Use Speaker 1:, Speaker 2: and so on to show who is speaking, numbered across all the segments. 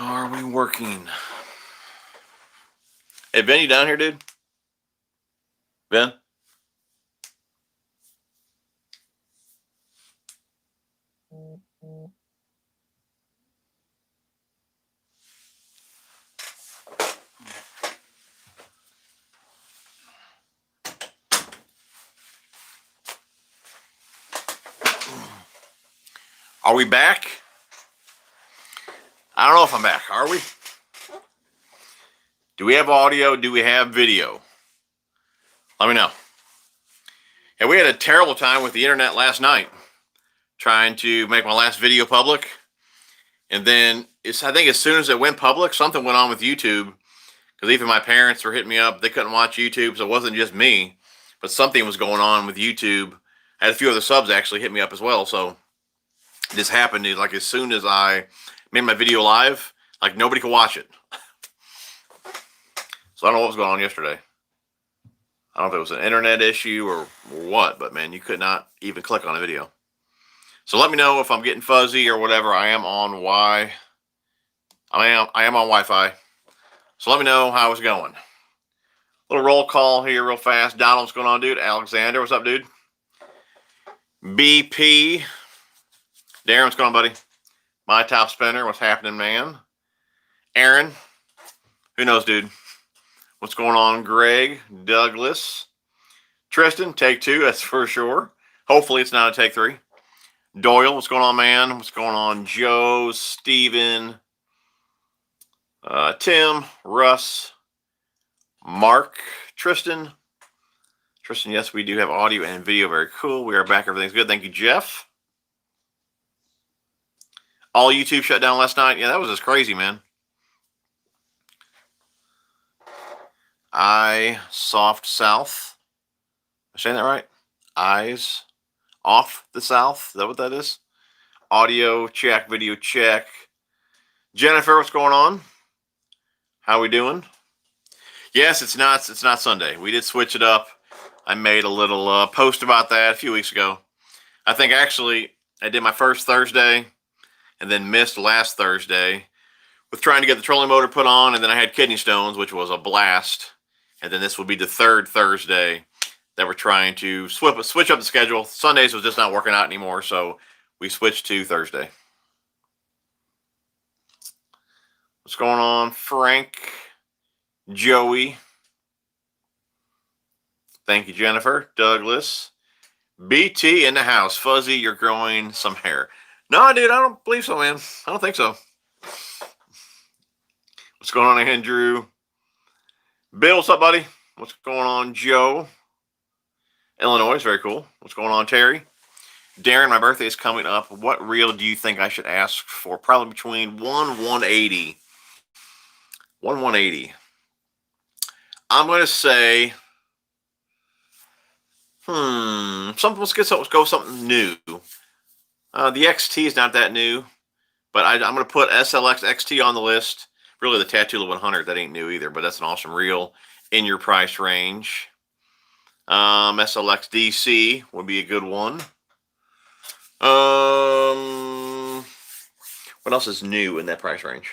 Speaker 1: Are we working? Hey, Ben, you down here, dude? Ben? Are we back? I don't know if I'm back. Are we? Do we have audio? Do we have video? Let me know. Hey, we had a terrible time with the internet last night trying to make my last video public. And then I think as soon as it went public, something went on with YouTube. Because even my parents were hitting me up. They couldn't watch YouTube, so it wasn't just me. But something was going on with YouTube. I had a few other subs actually hit me up as well. So this happened like as soon as I made my video live, like nobody could watch it. So I don't know what was going on yesterday. I don't know if it was an internet issue or what, but man, you could not even click on a video. So let me know if I'm getting fuzzy or whatever. I am on I am on Wi-Fi. So let me know how it's going. Little roll call here real fast. Donald, what's going on, dude? Alexander, what's up, dude? BP. Darren, what's going on, buddy? My top spinner, what's happening, man? Aaron, who knows, dude? What's going on, Greg? Douglas. Tristan, take two, that's for sure. Hopefully it's not a take three. Doyle, what's going on, man? What's going on, Joe, Steven, Tim, Russ, Mark, Tristan. Tristan, yes, we do have audio and video. Very cool. We are back. Everything's good. Thank you, Jeff. All YouTube shut down last night. Yeah, that was just crazy, man. Soft South. Am I saying that right? Eyes off the South. Is that what that is? Audio check, video check. Jennifer, what's going on? How we doing? Yes, it's not Sunday. We did switch it up. I made a little post about that a few weeks ago. I think actually I did my first Thursday and then missed last Thursday with trying to get the trolling motor put on, and then I had kidney stones, which was a blast. And then this will be the third Thursday that we're trying to switch up the schedule. Sundays was just not working out anymore, so we switched to Thursday. What's going on, Frank? Joey. Thank you, Jennifer. Douglas. BT in the house. Fuzzy, you're growing some hair. No, dude, I don't believe so, man. I don't think so. What's going on, Andrew? Bill, what's up, buddy? What's going on, Joe? Illinois, very cool. What's going on, Terry? Darren, my birthday is coming up. What reel do you think I should ask for? Probably between 180. 180. I'm going to say, let's go something new. The XT is not that new, but I'm going to put SLX XT on the list. Really, the Tatula 100, that ain't new either, but that's an awesome reel in your price range. SLX DC would be a good one. What else is new in that price range?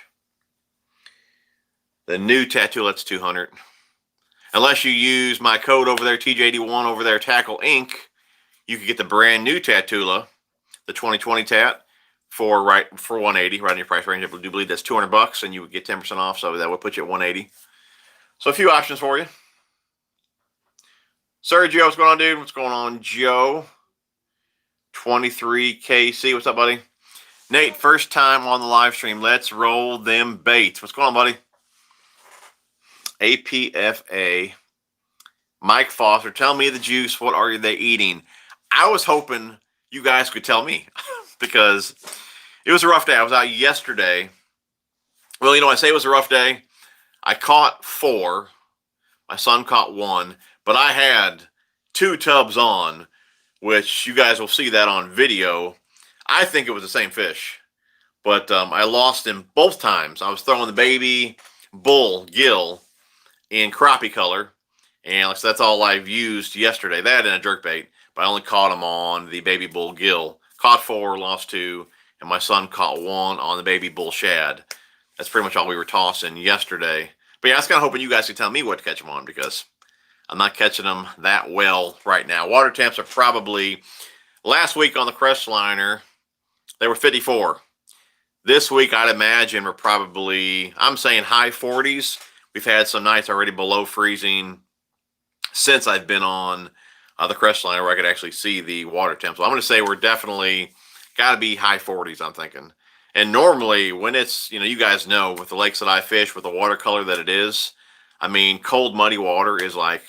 Speaker 1: The new Tatula, that's 200. Unless you use my code over there, TJ81 over there, Tackle Inc., you can get the brand new Tatula, the 2020 Tat, for 180, right in your price range. I do believe that's $200, and you would get 10% off, so that would put you at 180. So a few options for you. Sergio, what's going on, dude? What's going on, Joe? 23KC, what's up, buddy? Nate, first time on the live stream. Let's roll them baits. What's going on, buddy? APFA. Mike Foster, tell me the juice. What are they eating? I was hoping you guys could tell me because it was a rough day. I was out yesterday. Well, I say it was a rough day. I caught 4. My son caught 1, but I had 2 tubs on, which you guys will see that on video. I think it was the same fish, but I lost him both times. I was throwing the baby bull gill in crappie color, and so that's all I've used yesterday. That and a jerkbait, but I only caught him on the baby bull gill. Caught 4, lost 2, and my son caught 1 on the baby bull shad. That's pretty much all we were tossing yesterday. But yeah, I was kind of hoping you guys could tell me what to catch them on, because I'm not catching them that well right now. Water temps are probably, last week on the Crestiner, they were 54. This week, I'd imagine we're probably, I'm saying high 40s. We've had some nights already below freezing since I've been on the Crestiner, where I could actually see the water temps. So I'm going to say we're definitely got to be high 40s, I'm thinking. And normally when it's, you guys know, with the lakes that I fish, with the watercolor that it is, I mean, cold, muddy water is like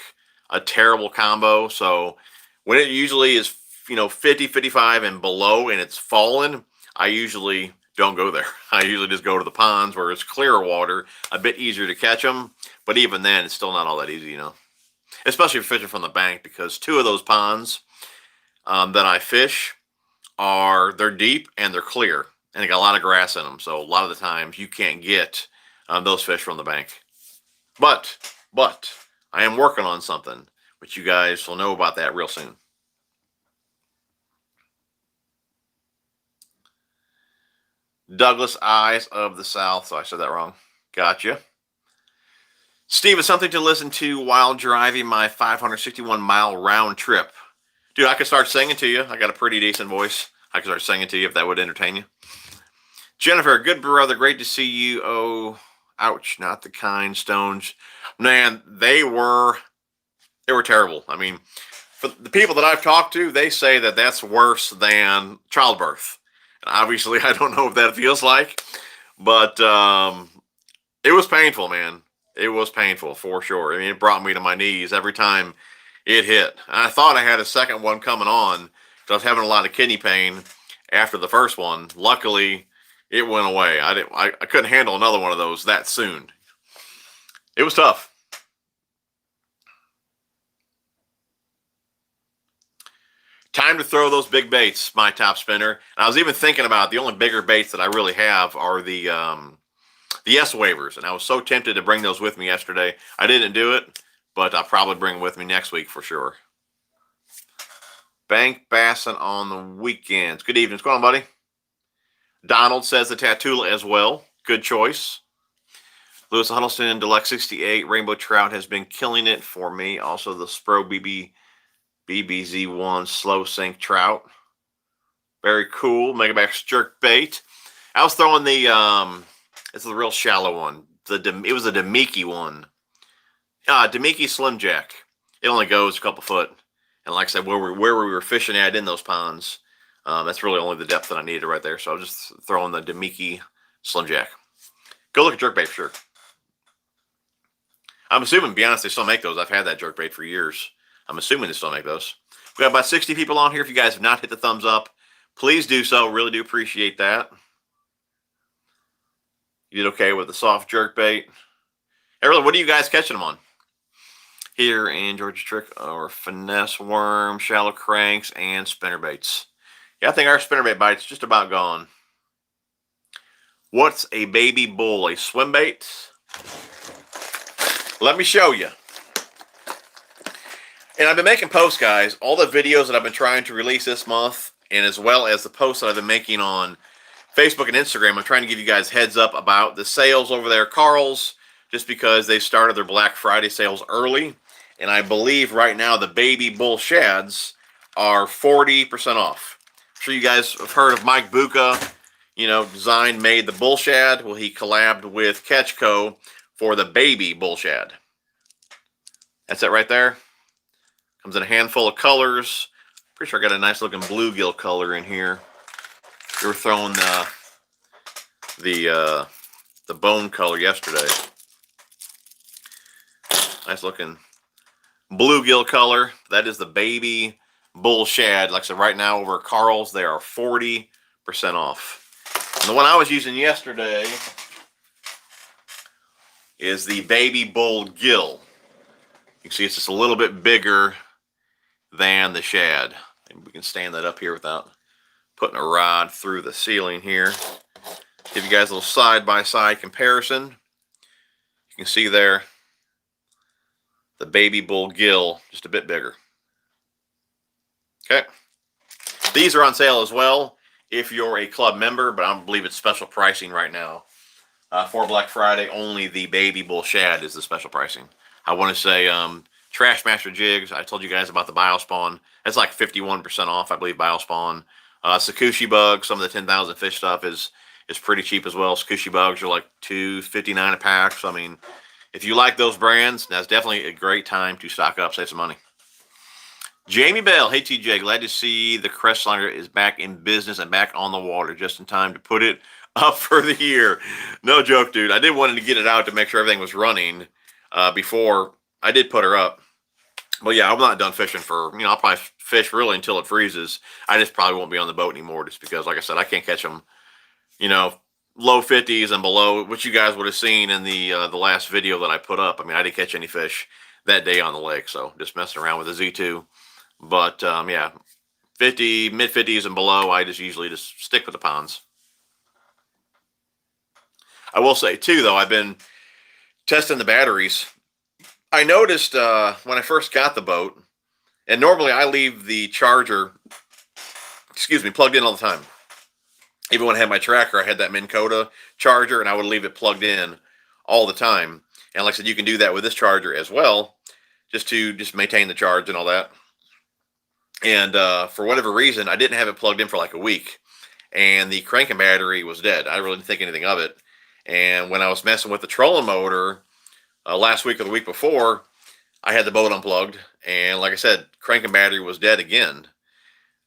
Speaker 1: a terrible combo. So when it usually is, 50, 55 and below and it's fallen, I usually don't go there. I usually just go to the ponds where it's clearer water, a bit easier to catch them. But even then, it's still not all that easy, especially if you're fishing from the bank, because two of those ponds that I fish they're deep and they're clear, and they got a lot of grass in them. So a lot of the times you can't get those fish from the bank. But I am working on something, which you guys will know about that real soon. Douglas, Eyes of the South. So I said that wrong. Gotcha. Steve, is something to listen to while driving my 561-mile round trip. Dude, I could start singing to you. I got a pretty decent voice. I could start singing to you if that would entertain you. Jennifer, good brother, great to see you. Oh, ouch, not the kind stones. Man, they were terrible. I mean, for the people that I've talked to, they say that that's worse than childbirth. And obviously, I don't know what that feels like, but it was painful, man. It was painful for sure. I mean, it brought me to my knees every time it hit. I thought I had a second one coming on because I was having a lot of kidney pain after the first one. Luckily, it went away. I couldn't handle another one of those that soon. It was tough. Time to throw those big baits, my top spinner. And I was even thinking about the only bigger baits that I really have are the S-Wavers, and I was so tempted to bring those with me yesterday. I didn't do it, but I'll probably bring them with me next week for sure. Bank bassing on the weekends. Good evening. What's going on, buddy? Donald says the Tatula as well. Good choice. Lewis Huddleston, Deluxe 68. Rainbow Trout has been killing it for me. Also the Spro BBZ1 Slow Sink Trout. Very cool. Megabax Jerk Bait. I was throwing the... it's the real shallow one. It was a Demiki one. Demiki Slim Jack. It only goes a couple foot. And like I said, where we were fishing at in those ponds, that's really only the depth that I needed right there. So I was just throwing the Demiki Slim Jack. Go look at jerkbait for sure. I'm assuming, to be honest, they still make those. I've had that jerkbait for years. I'm assuming they still make those. We got about 60 people on here. If you guys have not hit the thumbs up, please do so. Really do appreciate that. You did okay with the soft jerkbait. Hey, what are you guys catching them on? Here in Georgia Trick or finesse worm, shallow cranks, and spinnerbaits. Yeah, I think our spinnerbait bite's just about gone. What's a baby bull? A swim bait? Let me show you. And I've been making posts, guys. All the videos that I've been trying to release this month, and as well as the posts that I've been making on Facebook and Instagram, I'm trying to give you guys heads up about the sales over there, Karl's, just because they started their Black Friday sales early. And I believe right now the baby bull shads are 40% off. I'm sure you guys have heard of Mike Bucca, designed, made the bull shad. Well, he collabed with Catchco for the baby bull shad. That's it right there. Comes in a handful of colors. Pretty sure I got a nice looking bluegill color in here. We were throwing the bone color yesterday. Nice looking bluegill color. That is the baby bull shad. Like I said, right now over at Karl's, they are 40% off. And the one I was using yesterday is the baby bull gill. You can see it's just a little bit bigger than the shad. Maybe we can stand that up here without putting a rod through the ceiling here. Give you guys a little side-by-side comparison. You can see there the baby bull gill, just a bit bigger. Okay. These are on sale as well if you're a club member, but I believe it's special pricing right now For Black Friday, only the baby bull shad is the special pricing. I want to say Trash Master Jigs. I told you guys about the Biospawn. That's like 51% off, I believe. Biospawn, Sakushi Bug. Some of the 10,000 fish stuff is pretty cheap as well. Sakushi Bugs are like $2.59 a pack. So I mean, if you like those brands, that's definitely a great time to stock up, save some money. Jamie Bell, hey TJ, glad to see the Crestiner is back in business and back on the water just in time to put it up for the year. No joke, dude. I did want to get it out to make sure everything was running before I did put her up. But yeah, I'm not done fishing for, I'll probably fish really until it freezes. I just probably won't be on the boat anymore just because, like I said, I can't catch them, low 50s and below, which you guys would have seen in the last video that I put up. I mean, I didn't catch any fish that day on the lake, so just messing around with the Z2. But yeah, mid 50s and below, I just usually just stick with the ponds. I will say too, though, I've been testing the batteries. I noticed when I first got the boat, and normally I leave the charger, plugged in all the time. Even when I had my tracker, I had that Minn Kota charger, and I would leave it plugged in all the time. And like I said, you can do that with this charger as well, just to maintain the charge and all that. And for whatever reason, I didn't have it plugged in for like a week, and the cranking battery was dead. I really didn't think anything of it. And when I was messing with the trolling motor last week or the week before, I had the boat unplugged, and like I said, cranking battery was dead again.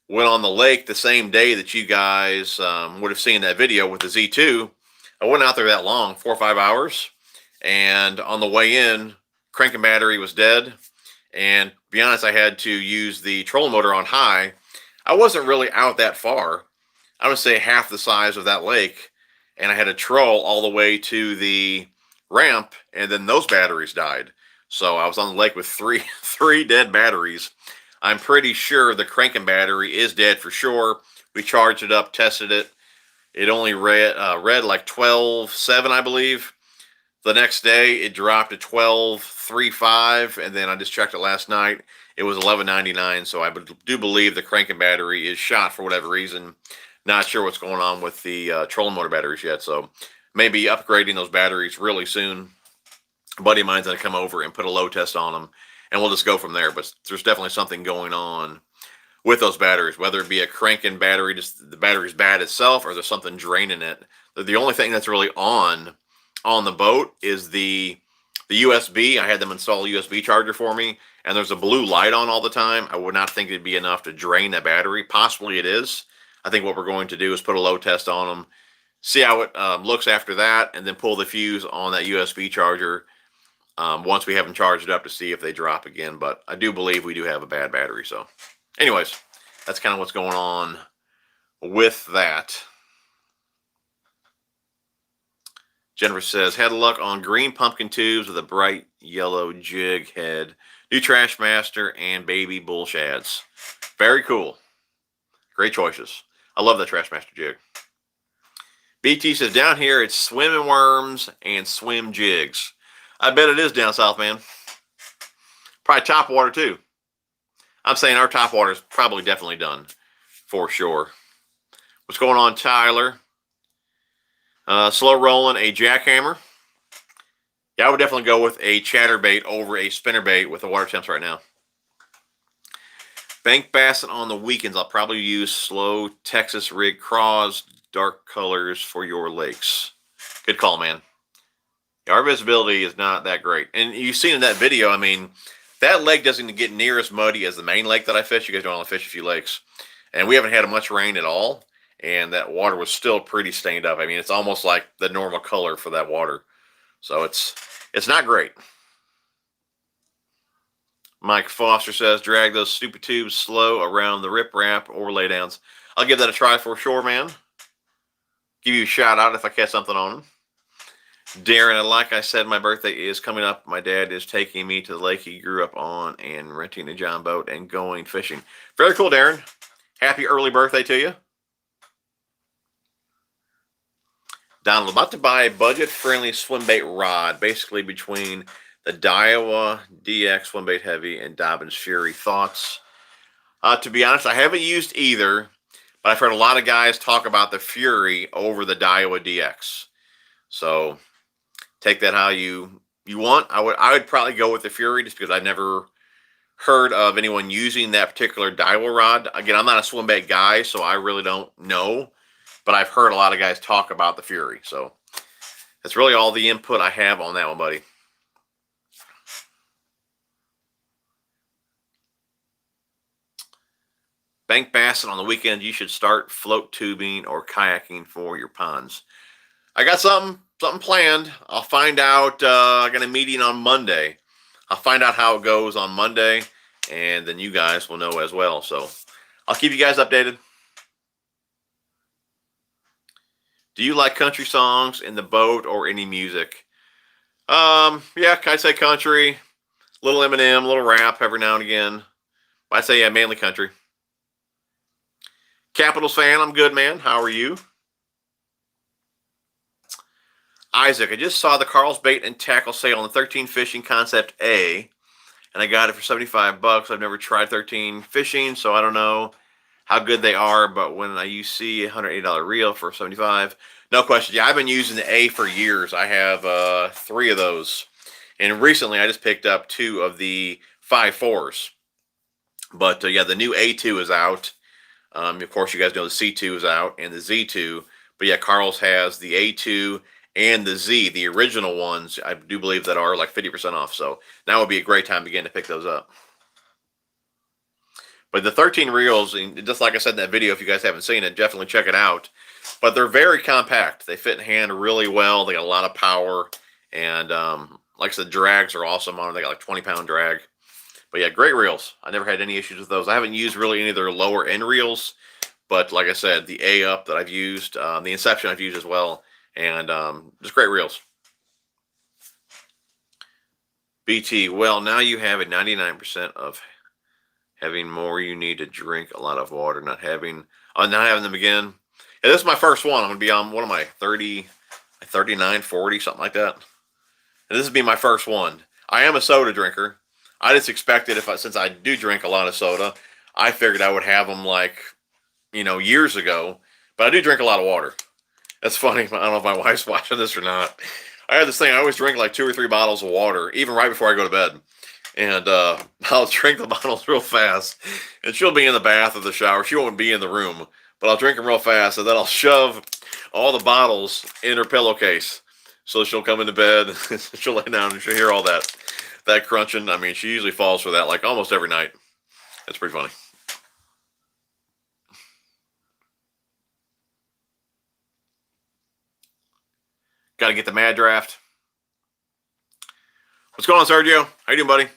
Speaker 1: Went on the lake the same day that you guys would have seen that video with the Z2. I wasn't out there that long, 4 or 5 hours, and on the way in, cranking battery was dead. And to be honest, I had to use the trolling motor on high. I wasn't really out that far. I would say half the size of that lake, and I had to troll all the way to the ramp, and then those batteries died. So I was on the lake with three dead batteries. I'm pretty sure the cranking battery is dead for sure. We charged it up, tested it. It only read like 12.7, I believe. The next day, it dropped to 12.35, and then I just checked it last night. It was 11.99, so I do believe the cranking battery is shot for whatever reason. Not sure what's going on with the trolling motor batteries yet, so maybe upgrading those batteries really soon. A buddy of mine's going to come over and put a load test on them, and we'll just go from there. But there's definitely something going on with those batteries, whether it be a cranking battery, just the battery's bad itself, or there's something draining it. The only thing that's really on the boat is the USB. I had them install a USB charger for me, and there's a blue light on all the time. I would not think it'd be enough to drain that battery. Possibly it is. I think what we're going to do is put a load test on them, see how it looks after that, and then pull the fuse on that USB charger once we have them charged up to see if they drop again. But I do believe we do have a bad battery. So anyways, that's kind of what's going on with that. Jennifer says, had luck on green pumpkin tubes with a bright yellow jig head. New Trash Master and baby bull shads. Very cool. Great choices. I love that Trash Master jig. BT says, down here it's swimming worms and swim jigs. I bet it is down south, man. Probably top water too. I'm saying our top water is probably definitely done for sure. What's going on, Tyler? Slow rolling a jackhammer. Yeah, I would definitely go with a chatterbait over a spinnerbait with the water temps right now. Bank bassin on the weekends. I'll probably use slow Texas rig craws, dark colors for your lakes. Good call, man. Yeah, our visibility is not that great. And you've seen in that video, I mean, that lake doesn't get near as muddy as the main lake that I fish. You guys know I only fish a few lakes. And we haven't had much rain at all. And that water was still pretty stained up. I mean, it's almost like the normal color for that water. So it's not great. Mike Foster says, drag those stupid tubes slow around the riprap or laydowns. I'll give that a try for sure, man. Give you a shout out if I catch something on them. Darren, like I said, my birthday is coming up. My dad is taking me to the lake he grew up on and renting a John boat and going fishing. Very cool, Darren. Happy early birthday to you. Donald, about to buy a budget-friendly swim bait rod, basically between the Daiwa DX Swim Bait Heavy and Dobbins Fury. Thoughts? To be honest, I haven't used either, but I've heard a lot of guys talk about the Fury over the Daiwa DX. So take that how you want. I would probably go with the Fury just because I've never heard of anyone using that particular dowel rod. Again, I'm not a swim bait guy, so I really don't know, but I've heard a lot of guys talk about the Fury. So that's really all the input I have on that one, buddy. Bank Basset on the weekend, you should start float tubing or kayaking for your ponds. I got something planned. I'll find out. I got a meeting on Monday. I'll find out how it goes on Monday, and then you guys will know as well. So I'll keep you guys updated. Do you like country songs in the boat or any music? Yeah, I'd say country, little Eminem, little rap every now and again. I'd say, yeah, mainly country. Capitals fan, I'm good, man. How are you? Isaac, I just saw the Karl's bait and tackle sale on the 13 Fishing Concept A, and I got it for $75. I've never tried 13 fishing, so I don't know how good they are, but when you see a $180 reel for $75, no question. Yeah, I've been using the A for years. I have 3 of those, and recently I just picked up 2 of the 5.4s. But yeah, the new A2 is out. Of course, you guys know the C2 is out and the Z2. But yeah, Karl's has the A2 and the Z, the original ones. I do believe that are like 50% off. So now would be a great time again to pick those up. But the 13 reels, just like I said in that video, if you guys haven't seen it, definitely check it out. But they're very compact. They fit in hand really well. They got a lot of power. And like I said, drags are awesome on them. They got like 20-pound drag. But yeah, great reels. I never had any issues with those. I haven't used really any of their lower end reels. But like I said, the A up that I've used, the Inception I've used as well. And just great reels. BT, well, now you have a 99% of having more you need to drink a lot of water, not having them again. Yeah, this is my first one. I'm going to be on, what am I, 30, 39, 40, something like that. And this will be my first one. I am a soda drinker. I just expected, since I do drink a lot of soda, I figured I would have them like, years ago. But I do drink a lot of water. That's funny. I don't know if my wife's watching this or not. I have this thing. I always drink like 2 or 3 bottles of water, even right before I go to bed. And I'll drink the bottles real fast. And she'll be in the bath or the shower. She won't be in the room. But I'll drink them real fast. And then I'll shove all the bottles in her pillowcase. So she'll come into bed. She'll lay down and she'll hear all that crunching. I mean, she usually falls for that like almost every night. It's pretty funny. Got to get the Mad Draft. What's going on, Sergio? How you doing, buddy?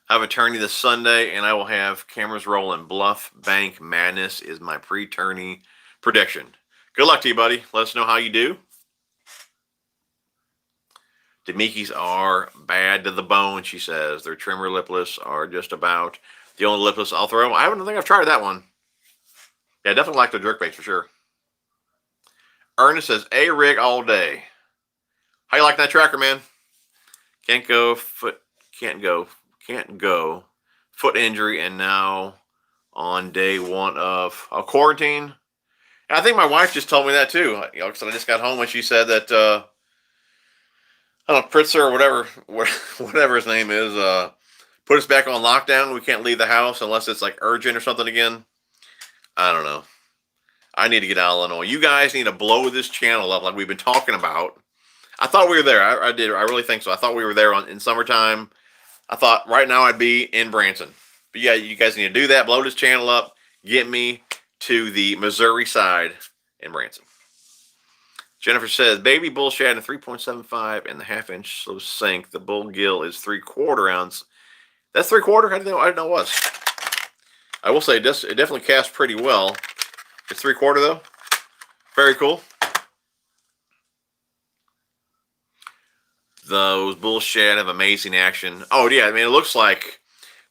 Speaker 1: I have a tourney this Sunday, and I will have cameras rolling. Bluff Bank Madness is my pre-tourney prediction. Good luck to you, buddy. Let us know how you do. Demikis are bad to the bone, she says. Their trimmer lipless are just about the only lipless I'll throw. I don't think I've tried that one. Yeah, I definitely like the jerkbaits for sure. Ernest says, A-rig all day. How you like that tracker, man? Can't go. Foot injury, and now on day 1 of quarantine. And I think my wife just told me that too. Because I just got home and she said that, I don't know, Pritzker or whatever his name is, put us back on lockdown. We can't leave the house unless it's like urgent or something again. I don't know. I need to get out of Illinois. You guys need to blow this channel up like we've been talking about. I thought we were there. I did. I really think so. I thought we were there in summertime. I thought right now I'd be in Branson. But yeah, you guys need to do that. Blow this channel up. Get me to the Missouri side in Branson. Jennifer says, baby bull shad in 3.75 and the 1/2-inch slow sink. The bull gill is 3/4 ounce. That's 3/4? I didn't know it was. I will say it definitely casts pretty well. It's 3/4 though. Very cool. Those bull shad have amazing action. Oh yeah, I mean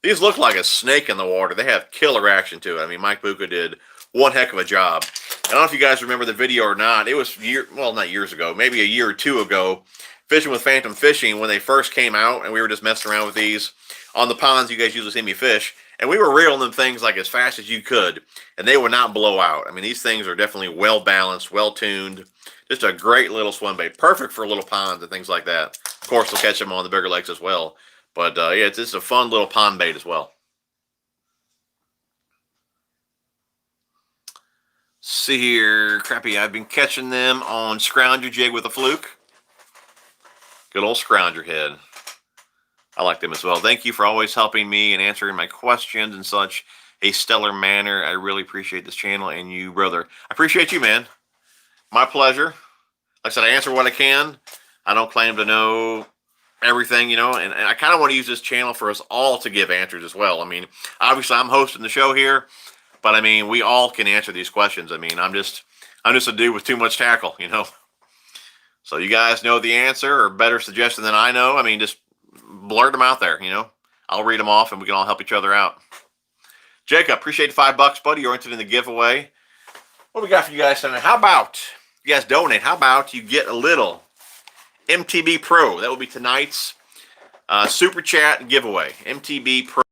Speaker 1: these look like a snake in the water. They have killer action to it. I mean, Mike Bucca did one heck of a job. I don't know if you guys remember the video or not. It was not years ago, maybe a year or 2 ago, fishing with Phantom Fishing when they first came out, and we were just messing around with these on the ponds you guys usually see me fish. And we were reeling them things like as fast as you could, and they would not blow out. I mean, these things are definitely well balanced, well tuned. Just a great little swim bait. Perfect for little ponds and things like that. Of course, they'll catch them on the bigger lakes as well. But yeah, it's just a fun little pond bait as well. See here, Crappy. I've been catching them on scrounger jig with a fluke. Good old scrounger head. I like them as well. Thank you for always helping me and answering my questions in such a stellar manner. I really appreciate this channel and you, brother. I appreciate you, man. My pleasure. Like I said, I answer what I can. I don't claim to know everything, you know, and I kind of want to use this channel for us all to give answers as well. I mean, obviously I'm hosting the show here, but I mean, we all can answer these questions. I mean, I'm just a dude with too much tackle, you know. So you guys know the answer or better suggestion than I know. I mean, just blurt them out there, you know. I'll read them off and we can all help each other out. Jacob, appreciate the $5, buddy. You're entered in the giveaway. What we got for you guys tonight? How about you guys donate? How about you get a little MTB Pro? That will be tonight's super chat giveaway. MTB Pro.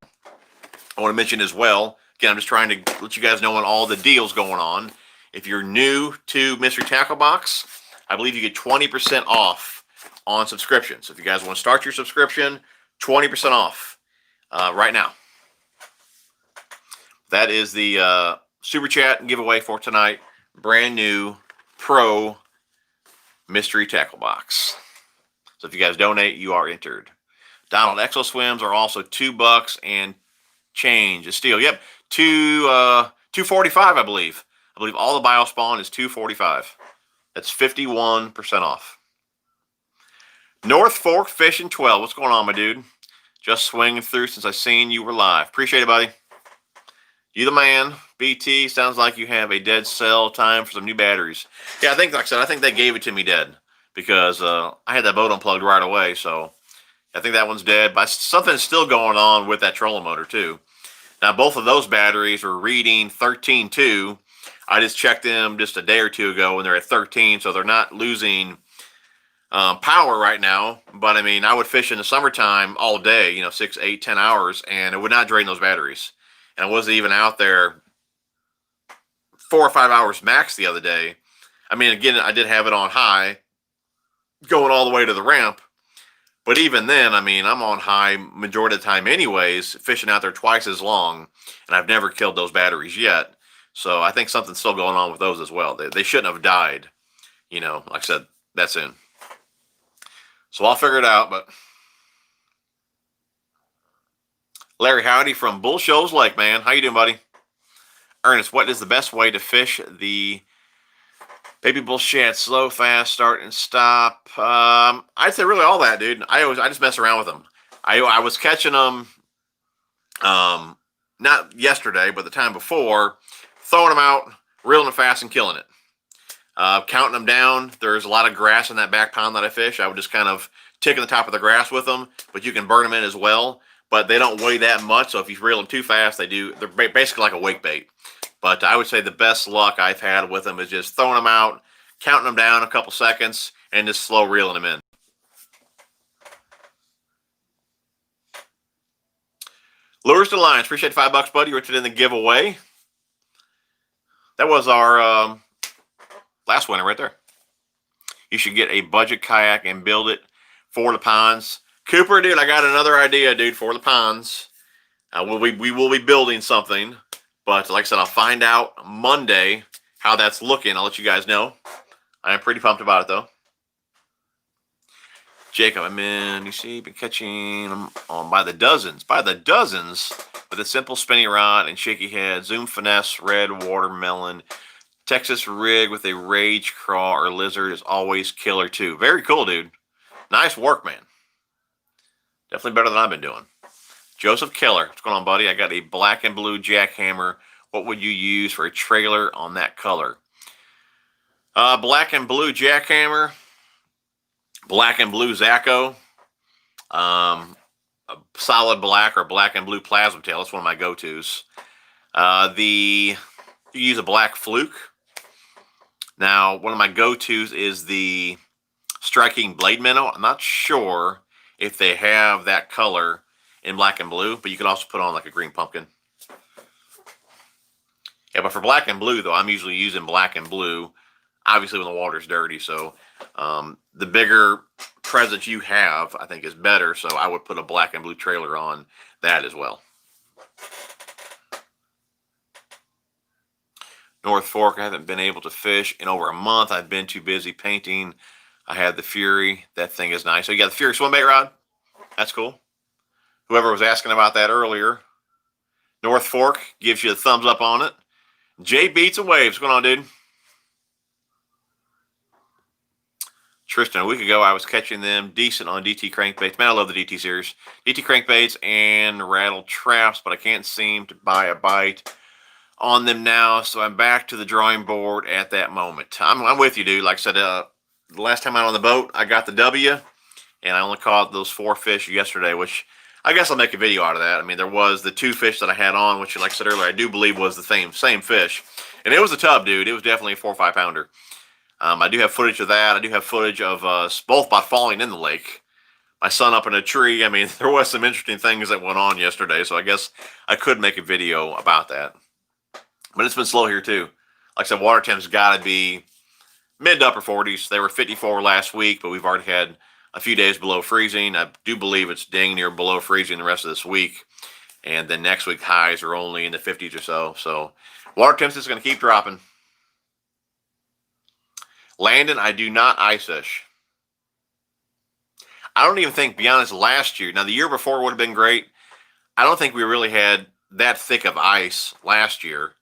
Speaker 1: I want to mention as well. Again, I'm just trying to let you guys know on all the deals going on. If you're new to Mystery Tackle Box, I believe you get 20% off on subscription. So if you guys want to start your subscription, 20% off right now. That is the super chat giveaway for tonight. Brand new Pro Mystery Tackle Box. So if you guys donate, you are entered. Donald Exo Swims are also $2 and change. A steal. Yep, $2.45, I believe. I believe all the BioSpawn is $2.45. That's 51% off. North Fork Fishing 12. What's going on, my dude? Just swinging through since I seen you were live. Appreciate it, buddy. You the man. BT, sounds like you have a dead cell. Time for some new batteries. Yeah, I think, like I said, I think they gave it to me dead because I had that boat unplugged right away. So I think that one's dead. But something's still going on with that trolling motor, too. Now, both of those batteries were reading 13.2. I just checked them just a day or two ago, and they're at 13, so they're not losing power right now. But, I mean, I would fish in the summertime all day, you know, 6, 8, 10 hours, and it would not drain those batteries. And I wasn't even out there 4 or 5 hours max the other day. I mean, again, I did have it on high going all the way to the ramp. But even then, I mean, I'm on high majority of the time anyways, fishing out there twice as long, and I've never killed those batteries yet. So I think something's still going on with those as well. They shouldn't have died. You know, like I said, that's in. So I'll figure it out, but Larry Howdy from Bull Shoals Lake, man. How you doing, buddy? Ernest, what is the best way to fish the baby bull shad? Slow, fast, start and stop. I'd say really all that, dude. I just mess around with them. I was catching them, not yesterday, but the time before, throwing them out, reeling them fast, and killing it. Counting them down. There's a lot of grass in that back pond that I fish. I would just kind of tick on the top of the grass with them, but you can burn them in as well. But they don't weigh that much, so if you reel them too fast, they're basically like a wake bait. But I would say the best luck I've had with them is just throwing them out, counting them down a couple seconds, and just slow reeling them in. Lures to Lions. Appreciate $5, buddy. You're in the giveaway. That was our last winner right there. You should get a budget kayak and build it for the ponds. Cooper, dude, I got another idea, dude, for the ponds. We will be building something. But like I said, I'll find out Monday how that's looking. I'll let you guys know. I am pretty pumped about it, though. Jacob, I'm in. You see, been catching them on by the dozens. By the dozens with a simple spinny rod and shaky head. Zoom finesse, red watermelon. Texas rig with a rage craw or lizard is always killer, too. Very cool, dude. Nice work, man. Definitely better than I've been doing. Joseph Keller, what's going on, buddy? I got a black and blue jackhammer. What would you use for a trailer on that color? Black and blue jackhammer, black and blue Zacho, a solid black or black and blue plasma tail. That's one of my go-tos. You use a black fluke. Now, one of my go-tos is the striking blade minnow. I'm not sure if they have that color in black and blue, but you can also put on like a green pumpkin. Yeah, but for black and blue, though, I'm usually using black and blue. obviously when the water's dirty. So the bigger presence you have, I think, is better. So I would put a black and blue trailer on that as well. North Fork, I haven't been able to fish in over a month. I've been too busy painting. I had the Fury. That thing is nice. So you got the Fury swim bait rod. That's cool. Whoever was asking about that earlier, North Fork gives you a thumbs up on it. Jay Beats and Waves. What's going on, dude? Tristan, a week ago, I was catching them decent on DT crankbaits. Man, I love the DT series. DT crankbaits and rattle traps, but I can't seem to buy a bite on them now, so I'm back to the drawing board at that moment. I'm with you, dude. Like I said, the last time out on the boat, I got the W, and I only caught those 4 fish yesterday, which I guess I'll make a video out of that. I mean, there was the 2 fish that I had on, which, like I said earlier, I do believe was the same fish. And it was a tub, dude. It was definitely a 4 or 5 pounder. I do have footage of that. I do have footage of us both by falling in the lake. My son up in a tree. I mean, there was some interesting things that went on yesterday, so I guess I could make a video about that. But it's been slow here too. Like I said, water temps got to be mid to upper 40s. They were 54 last week, but we've already had a few days below freezing. I do believe it's dang near below freezing the rest of this week. And then next week, highs are only in the 50s or so. So water temps is going to keep dropping. Landon, I do not ice fish. I don't even think, be honest, last year, now the year before would have been great. I don't think we really had that thick of ice last year.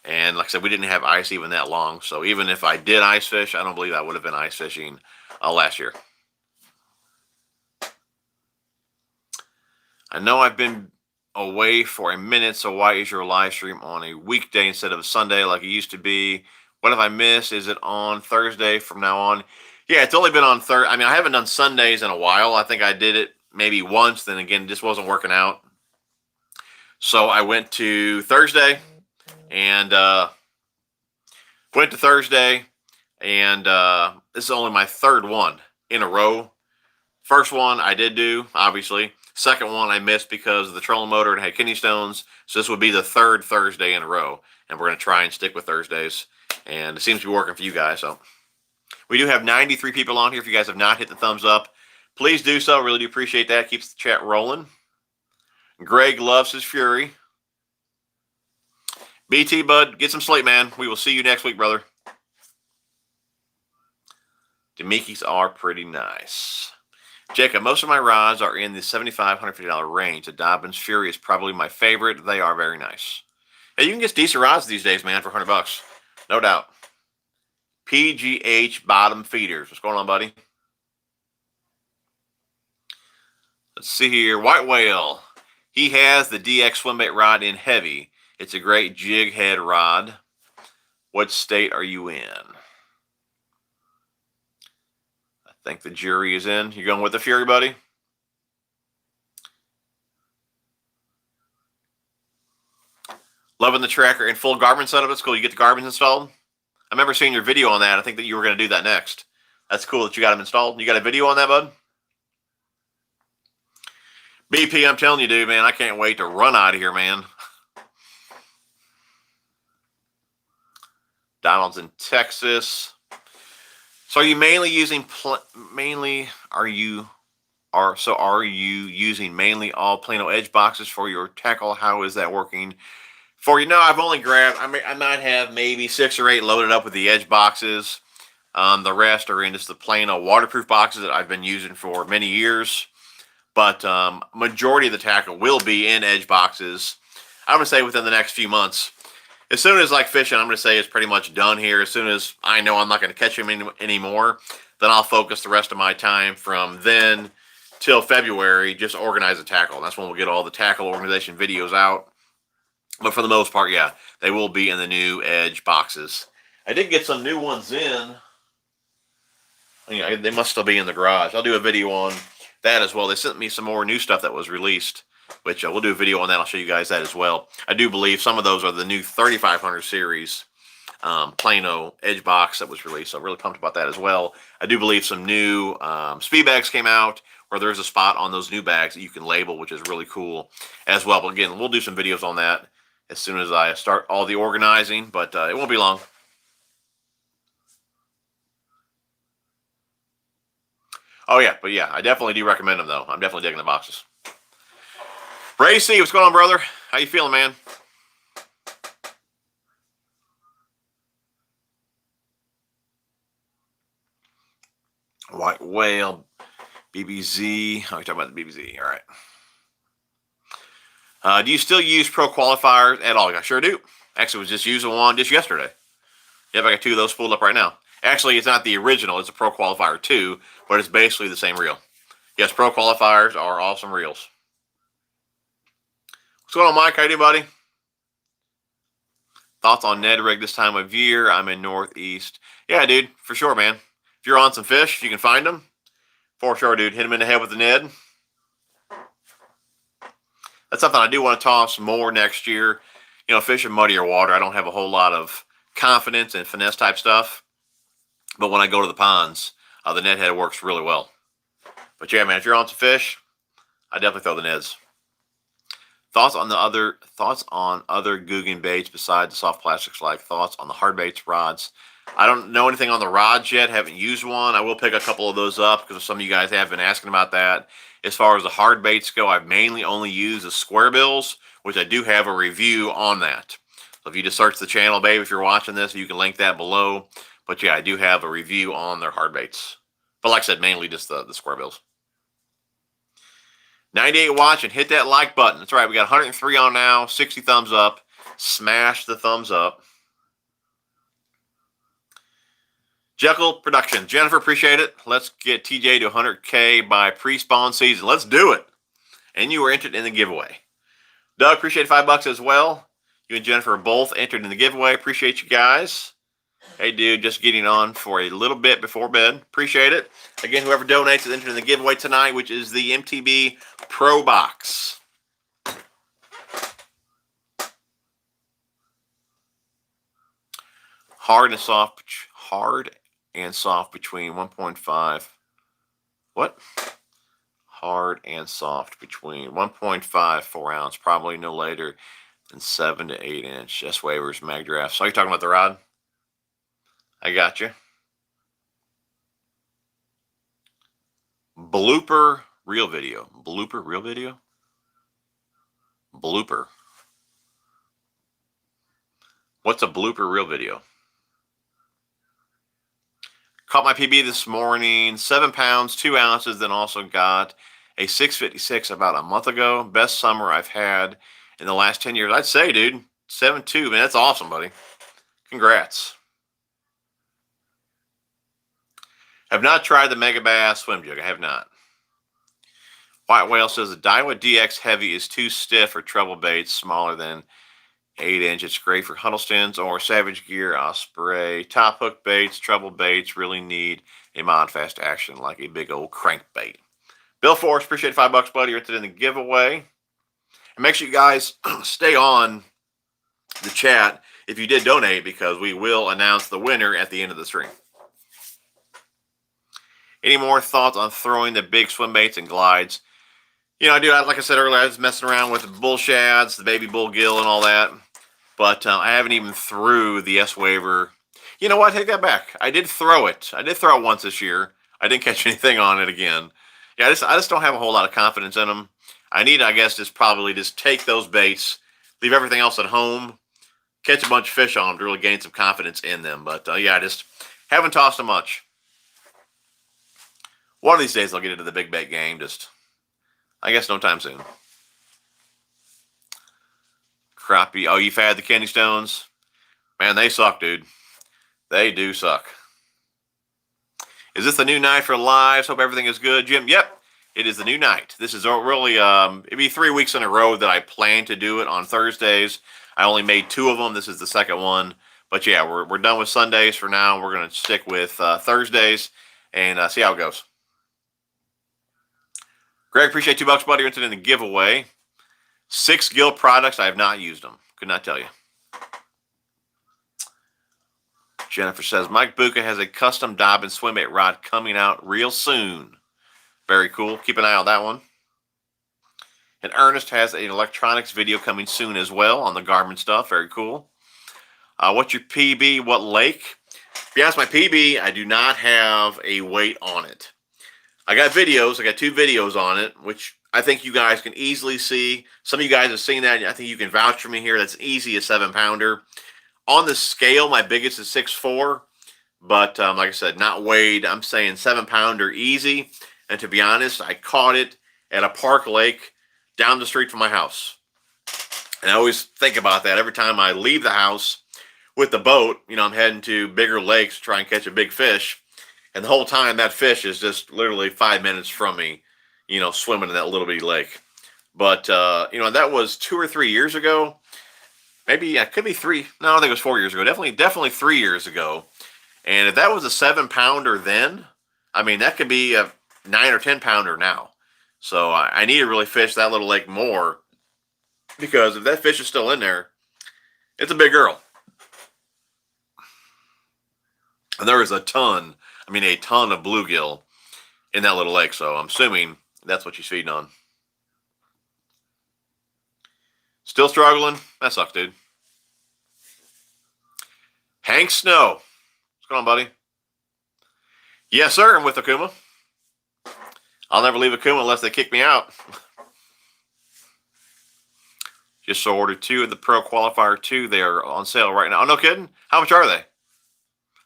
Speaker 1: And like I said, we didn't have ice even that long. So even if I did ice fish, I don't believe I would have been ice fishing last year. I know I've been away for a minute, so why is your live stream on a weekday instead of a Sunday like it used to be? What have I missed? Is it on Thursday from now on? Yeah, it's only been on Thursday. I mean, I haven't done Sundays in a while. I think I did it maybe once. Then again, it just wasn't working out. So I went to Thursday and this is only my 3rd one in a row. First one I did do, obviously. Second one I missed because of the trolling motor and had kidney stones. So this would be the 3rd Thursday in a row. And we're going to try and stick with Thursdays. And it seems to be working for you guys. So we do have 93 people on here. If you guys have not hit the thumbs up, please do so. Really do appreciate that. Keeps the chat rolling. Greg loves his Fury. BT, bud, get some sleep, man. We will see you next week, brother. Demikis are pretty nice. Jacob, most of my rods are in the $75, $150 range. The Dobbins Fury is probably my favorite. They are very nice. Hey, you can get decent rods these days, man, for $100. No doubt. PGH bottom feeders. What's going on, buddy? Let's see here. White Whale. He has the DX swim bait rod in heavy. It's a great jig head rod. What state are you in? I think the jury is in. You going with the Fury, buddy? Loving the tracker and full Garmin setup. It's cool. You get the Garmin installed? I remember seeing your video on that. I think that you were going to do that next. That's cool that you got them installed. You got a video on that, bud? BP, I'm telling you, dude, man, I can't wait to run out of here, man. Donald's in Texas. So are you mainly using are you using mainly all Plano edge boxes for your tackle? How is that working for you? No, I've only grabbed, I might have maybe 6 or 8 loaded up with the edge boxes. The rest are in just the Plano waterproof boxes that I've been using for many years. But majority of the tackle will be in edge boxes. I'm going to say within the next few months. As soon as like fishing, I'm going to say it's pretty much done here. As soon as I know I'm not going to catch him anymore, then I'll focus the rest of my time from then till February, just organize the tackle. And that's when we'll get all the tackle organization videos out. But for the most part, yeah, they will be in the new edge boxes. I did get some new ones in. They must still be in the garage. I'll do a video on that as well. They sent me some more new stuff that was released, which we'll do a video on that. I'll show you guys that as well. I do believe some of those are the new 3500 series Plano edge box that was released. So I'm really pumped about that as well. I do believe some new speed bags came out where there's a spot on those new bags that you can label, which is really cool as well. But again, we'll do some videos on that as soon as I start all the organizing, but it won't be long. Oh yeah, but yeah, I definitely do recommend them though. I'm definitely digging the boxes. Racy, what's going on, brother? How you feeling, man? White whale, BBZ. Oh, you're talking about the BBZ. All right. Do you still use pro qualifiers at all? I sure do. Actually, was just using one just yesterday. Yep, I got 2 of those spooled up right now. Actually, it's not the original. It's a pro qualifier 2, but it's basically the same reel. Yes, pro qualifiers are awesome reels. What's going on, Mike? How you doing, buddy? Thoughts on Ned rig this time of year? I'm in Northeast. Yeah, dude, for sure, man. If you're on some fish, you can find them. For sure, dude. Hit them in the head with the Ned. That's something I do want to toss more next year. You know, fishing muddier water, I don't have a whole lot of confidence and finesse type stuff. But when I go to the ponds, the Ned head works really well. But yeah, man, if you're on some fish, I definitely throw the Neds. Thoughts on other Guggen baits besides the soft plastics, like thoughts on the hard baits, rods. I don't know anything on the rods yet. Haven't used one. I will pick a couple of those up because some of you guys have been asking about that. As far as the hard baits go, I've mainly only used the square bills, which I do have a review on that. So if you just search the channel, babe, if you're watching this, you can link that below. But yeah, I do have a review on their hard baits. But like I said, mainly just the square bills. 98 watching. Hit that like button. That's right. We got 103 on now. 60 thumbs up. Smash the thumbs up. Jekyll Production. Jennifer, appreciate it. Let's get TJ to 100K by pre-spawn season. Let's do it. And you were entered in the giveaway. Doug, appreciate $5 as well. You and Jennifer are both entered in the giveaway. Appreciate you guys. Hey, dude, just getting on for a little bit before bed. Appreciate it. Again, whoever donates is entered in the giveaway tonight, which is the MTB Pro Box. Hard and soft between 1.5. What? Hard and soft between 1.5, 4 ounce, probably no later than 7 to 8 inch. S waivers, mag drafts. So you're talking about the rod? I got you. Blooper reel video. Blooper reel video? Blooper. What's a blooper reel video? Caught my PB this morning, 7 pounds, 2 ounces, then also got a 656 about a month ago. Best summer I've had in the last 10 years. I'd say, dude, 7.2, man, that's awesome, buddy. Congrats. Have not tried the Mega Bass swim jig. I have not. White Whale says the Daiwa DX Heavy is too stiff for treble baits smaller than 8 inch. It's great for Huddlestons or Savage Gear, Osprey. Top hook baits, treble baits really need a mod fast action like a big old crankbait. Bill Force, appreciate $5, buddy. You're entered in the giveaway. And make sure you guys stay on the chat if you did donate, because we will announce the winner at the end of the stream. Any more thoughts on throwing the big swim baits and glides? You know, like I said earlier, I was messing around with the bull shads, the baby bull gill, and all that. But I haven't even threw the S waiver. You know what? Take that back. I did throw it. I did throw it once this year. I didn't catch anything on it again. Yeah, I just don't have a whole lot of confidence in them. I need, I guess, probably just take those baits, leave everything else at home, catch a bunch of fish on them to really gain some confidence in them. But yeah, I just haven't tossed them much. One of these days I'll get into the big bait game. Just, I guess, no time soon. Crappie. Oh, you've had the Candy Stones? Man, they suck, dude. They do suck. Is this the new night for lives? Hope everything is good, Jim. Yep, it is the new night. This is really, it'd be 3 weeks in a row that I plan to do it on Thursdays. I only made 2 of them. This is the second one. But yeah, we're done with Sundays for now. We're going to stick with Thursdays and see how it goes. Greg, appreciate $2, buddy. You're entered in the giveaway. 6 gill products. I have not used them. Could not tell you. Jennifer says, Mike Buka has a custom Dobbin swim bait rod coming out real soon. Very cool. Keep an eye on that one. And Ernest has an electronics video coming soon as well on the Garmin stuff. Very cool. What's your PB? What lake? To be honest, my PB, I do not have a weight on it. I got videos. I got 2 videos on it, which I think you guys can easily see. Some of you guys have seen that. I think you can vouch for me here. That's easy, a 7-pounder. On the scale, my biggest is 6'4", but like I said, not weighed. I'm saying 7-pounder easy. And to be honest, I caught it at a park lake down the street from my house. And I always think about that every time I leave the house with the boat. You know, I'm heading to bigger lakes to try and catch a big fish. And the whole time that fish is just literally 5 minutes from me, you know, swimming in that little bitty lake. But, you know, that was 2 or 3 years ago. Maybe, it could be 3. No, I think it was 4 years ago. Definitely 3 years ago. And if that was a 7-pounder then, I mean, that could be a 9 or 10-pounder now. So I need to really fish that little lake more, because if that fish is still in there, it's a big girl. And there is a ton of bluegill in that little lake. So I'm assuming that's what she's feeding on. Still struggling? That sucks, dude. Hank Snow. What's going on, buddy? Yes, sir. I'm with Akuma. I'll never leave Akuma unless they kick me out. Just ordered 2 of the Pro Qualifier 2. They are on sale right now. Oh, no kidding? How much are they?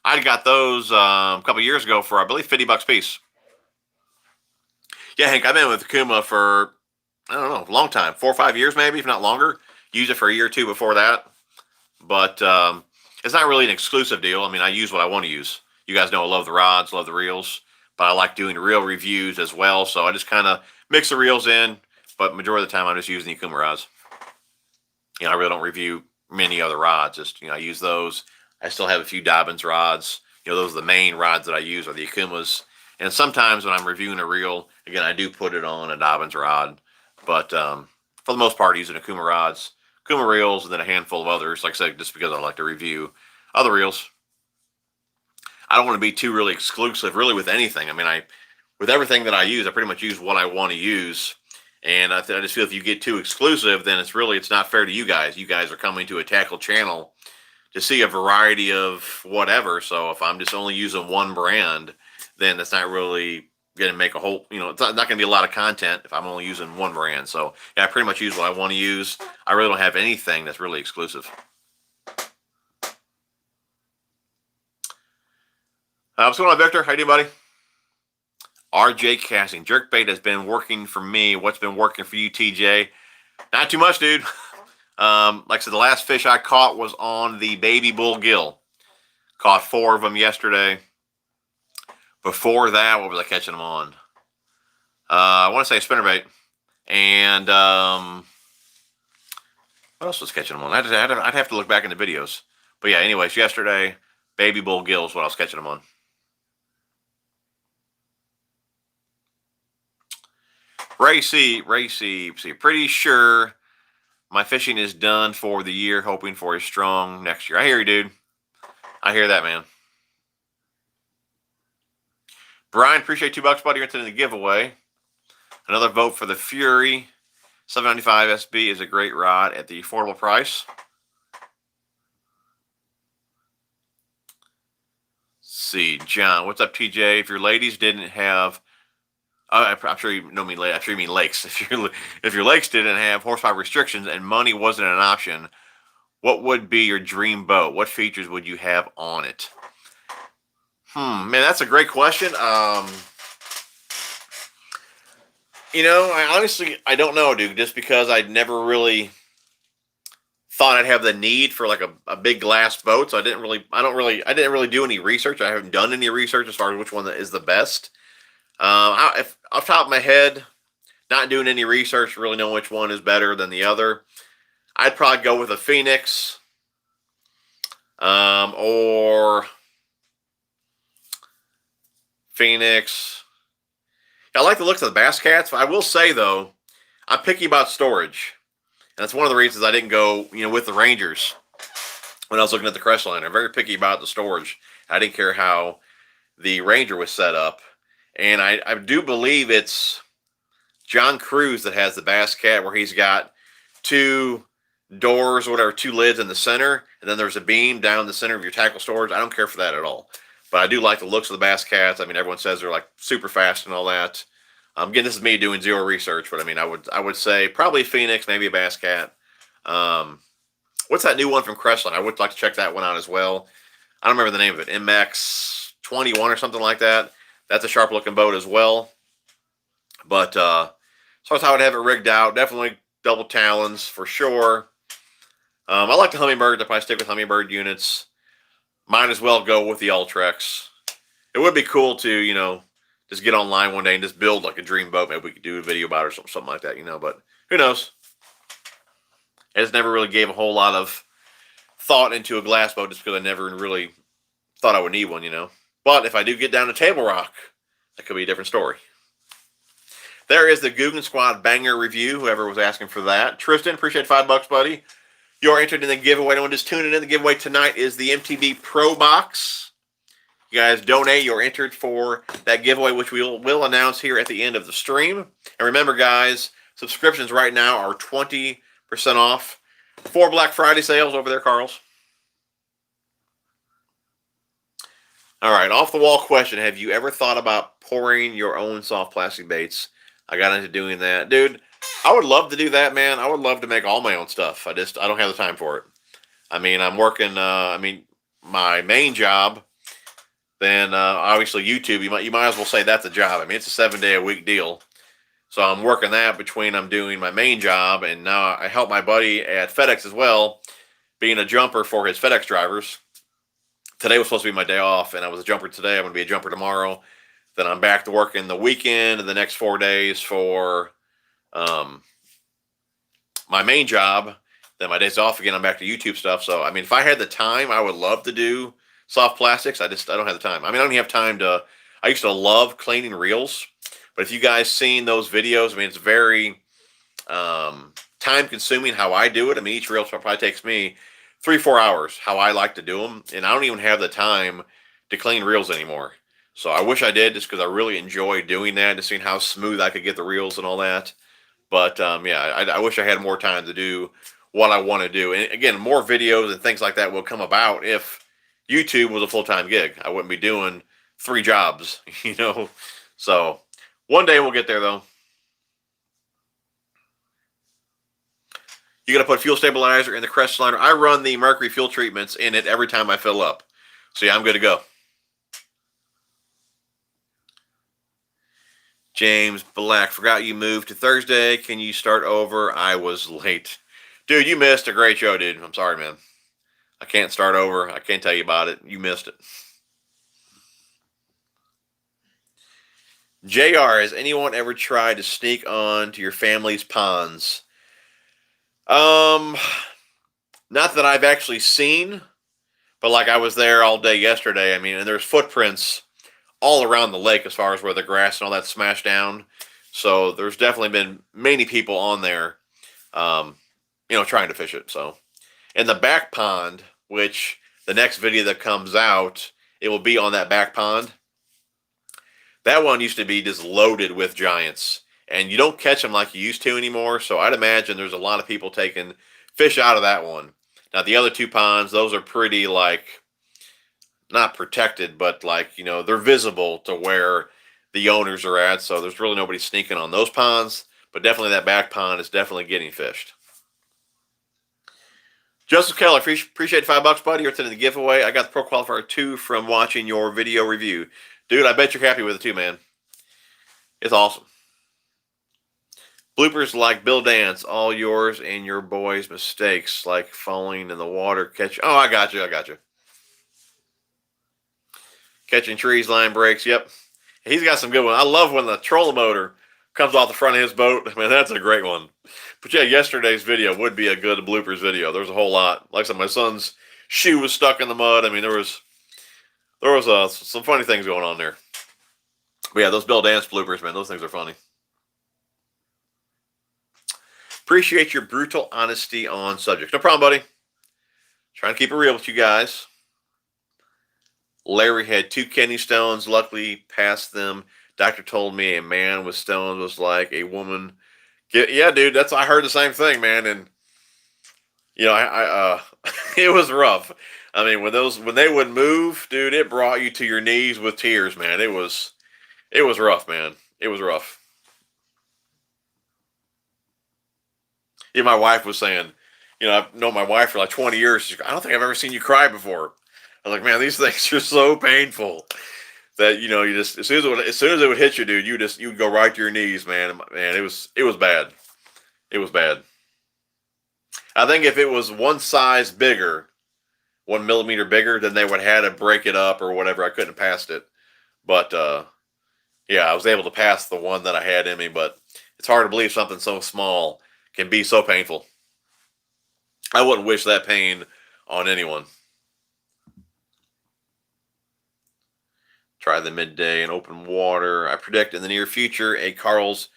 Speaker 1: I got those a couple years ago for, I believe, $50 a piece. Yeah, Hank, I've been with Akuma for, I don't know, a long time. 4 or 5 years maybe, if not longer. Used it for a year or 2 before that. But it's not really an exclusive deal. I mean, I use what I want to use. You guys know I love the rods, love the reels. But I like doing reel reviews as well. So I just kind of mix the reels in. But majority of the time, I'm just using the Akuma rods. You know, I really don't review many other rods. Just, you know, I use those. I still have a few Dobbins rods. You know, those are the main rods that I use, are the Akumas. And sometimes when I'm reviewing a reel, again, I do put it on a Dobbins rod. But for the most part, using Akuma rods, Akuma reels, and then a handful of others. Like I said, just because I like to review other reels. I don't want to be too really exclusive, really, with anything. I mean, with everything that I use, I pretty much use what I want to use. And I just feel if you get too exclusive, then it's not fair to you guys. You guys are coming to a tackle channel to see a variety of whatever. So if I'm just only using one brand, then that's not really going to make a whole, you know, it's not going to be a lot of content if I'm only using one brand. So yeah, I pretty much use what I want to use. I really don't have anything that's really exclusive. What's going on, Victor? How you doing, buddy? RJ Casting. Jerkbait has been working for me. What's been working for you, TJ? Not too much, dude. Like I said, the last fish I caught was on the baby bullgill. Caught 4 of them yesterday. Before that, what was I catching them on? I want to say spinnerbait. And what else was catching them on? I'd have to look back in the videos. But yeah, anyways, yesterday, baby bullgill is what I was catching them on. Racy, pretty sure my fishing is done for the year, hoping for a strong next year. I hear you, dude. I hear that, man. Brian, appreciate $2, buddy. You're into the giveaway. Another vote for the Fury. 795 SB is a great rod at the affordable price. Let's see, John, what's up, TJ? If your ladies didn't have, I'm sure you know me. I'm sure you mean lakes. If your lakes didn't have horsepower restrictions and money wasn't an option, what would be your dream boat? What features would you have on it? Man, that's a great question. You know, I don't know, dude. Just because I never really thought I'd have the need for like a big glass boat, so I didn't really do any research. I haven't done any research as far as which one that is the best. If off the top of my head, not doing any research, really know which one is better than the other, I'd probably go with a Phoenix, or Phoenix. I like the looks of the Bass Cats. I will say though, I'm picky about storage, and that's one of the reasons I didn't go, with the Rangers when I was looking at the Crestiner. I'm very picky about the storage. I didn't care how the Ranger was set up. And I do believe it's John Cruz that has the Bass Cat, where he's got 2 doors or whatever, 2 lids in the center, and then there's a beam down the center of your tackle storage. I don't care for that at all. But I do like the looks of the Bass Cats. I mean, everyone says they're like super fast and all that. Again, this is me doing zero research, but I mean, I would say probably Phoenix, maybe a Bass Cat. What's that new one from Crestiner? I would like to check that one out as well. I don't remember the name of it. MX 21 or something like that. That's a sharp looking boat as well. But so that's how I'd have it rigged out. Definitely double talons for sure. I like the Hummingbird. I'd probably stick with Hummingbird units. Might as well go with the Ultrex. It would be cool to, just get online one day and just build like a dream boat. Maybe we could do a video about it or something like that, but who knows? I just never really gave a whole lot of thought into a glass boat just because I never really thought I would need one, But if I do get down to Table Rock, that could be a different story. There is the Guggen Squad banger review, whoever was asking for that. Tristan, appreciate $5, buddy. You're entered in the giveaway. Don't just tune in. The giveaway tonight is the MTV Pro Box. You guys donate. You're entered for that giveaway, which we'll announce here at the end of the stream. And remember, guys, subscriptions right now are 20% off. 4 Black Friday sales over there, Karl's. All right, off the wall question. Have you ever thought about pouring your own soft plastic baits? I got into doing that. Dude, I would love to do that, man. I would love to make all my own stuff. I don't have the time for it. I mean, I'm working, my main job, then obviously YouTube, you might as well say that's a job. I mean, it's a 7-day-a-week deal. So I'm working that between I'm doing my main job, and now I help my buddy at FedEx as well, being a jumper for his FedEx drivers. Today was supposed to be my day off, and I was a jumper today. I'm going to be a jumper tomorrow. Then I'm back to working the weekend and the next 4 days for my main job. Then my days off again, I'm back to YouTube stuff. So, I mean, if I had the time, I would love to do soft plastics. I don't have the time. I mean, I don't even have time I used to love cleaning reels. But if you guys seen those videos, I mean, it's very time consuming how I do it. I mean, each reel probably takes me 3-4 hours how I like to do them. And I don't even have the time to clean reels anymore. So I wish I did, just because I really enjoy doing that, just seeing how smooth I could get the reels and all that. But yeah, I wish I had more time to do what I want to do. And again, more videos and things like that will come about if YouTube was a full-time gig. I wouldn't be doing 3 jobs, So one day we'll get there, though. You got to put fuel stabilizer in the Crestiner. I run the mercury fuel treatments in it every time I fill up. So yeah, I'm good to go. James Black, forgot you moved to Thursday. Can you start over? I was late. Dude, you missed a great show, dude. I'm sorry, man. I can't start over. I can't tell you about it. You missed it. JR, has anyone ever tried to sneak on to your family's ponds? Not that I've actually seen, but like I was there all day yesterday. I mean, and there's footprints all around the lake as far as where the grass and all that smashed down. So there's definitely been many people on there, trying to fish it. So in the back pond, which the next video that comes out, it will be on that back pond. That one used to be just loaded with giants, and you don't catch them like you used to anymore. So I'd imagine there's a lot of people taking fish out of that one. Now the other 2 ponds, those are pretty not protected, but they're visible to where the owners are at. So there's really nobody sneaking on those ponds, but definitely that back pond is definitely getting fished. Joseph Keller, appreciate $5, buddy. You're attending the giveaway. I got the Pro Qualifier 2 from watching your video review. Dude, I bet you're happy with it too, man. It's awesome. Bloopers like Bill Dance, all yours and your boys' mistakes, like falling in the water, Oh, I got you. Catching trees, line breaks. Yep. He's got some good ones. I love when the trolling motor comes off the front of his boat. I mean, that's a great one. But yeah, yesterday's video would be a good bloopers video. There's a whole lot. Like I said, my son's shoe was stuck in the mud. I mean, there was some funny things going on there. But yeah, those Bill Dance bloopers, man, those things are funny. Appreciate your brutal honesty on subjects. No problem, buddy. Trying to keep it real with you guys. Larry had 2 kidney stones. Luckily, passed them. Doctor told me a man with stones was like a woman. Yeah, dude, I heard the same thing, man. And I It was rough. I mean, when they would move, dude, it brought you to your knees with tears, man. It was rough, man. It was rough. Yeah, my wife was saying, I've known my wife for like 20 years. She's like, I don't think I've ever seen you cry before. I was like, man, these things are so painful that you just as soon as it would hit you, dude, you would go right to your knees, man. Man, it was bad. It was bad. I think if it was one size bigger, 1 millimeter bigger, then they would have had to break it up or whatever. I couldn't have passed it, but yeah, I was able to pass the one that I had in me. But it's hard to believe something so small can be so painful. I wouldn't wish that pain on anyone. Try the midday in open water. I predict in the near future a Karl's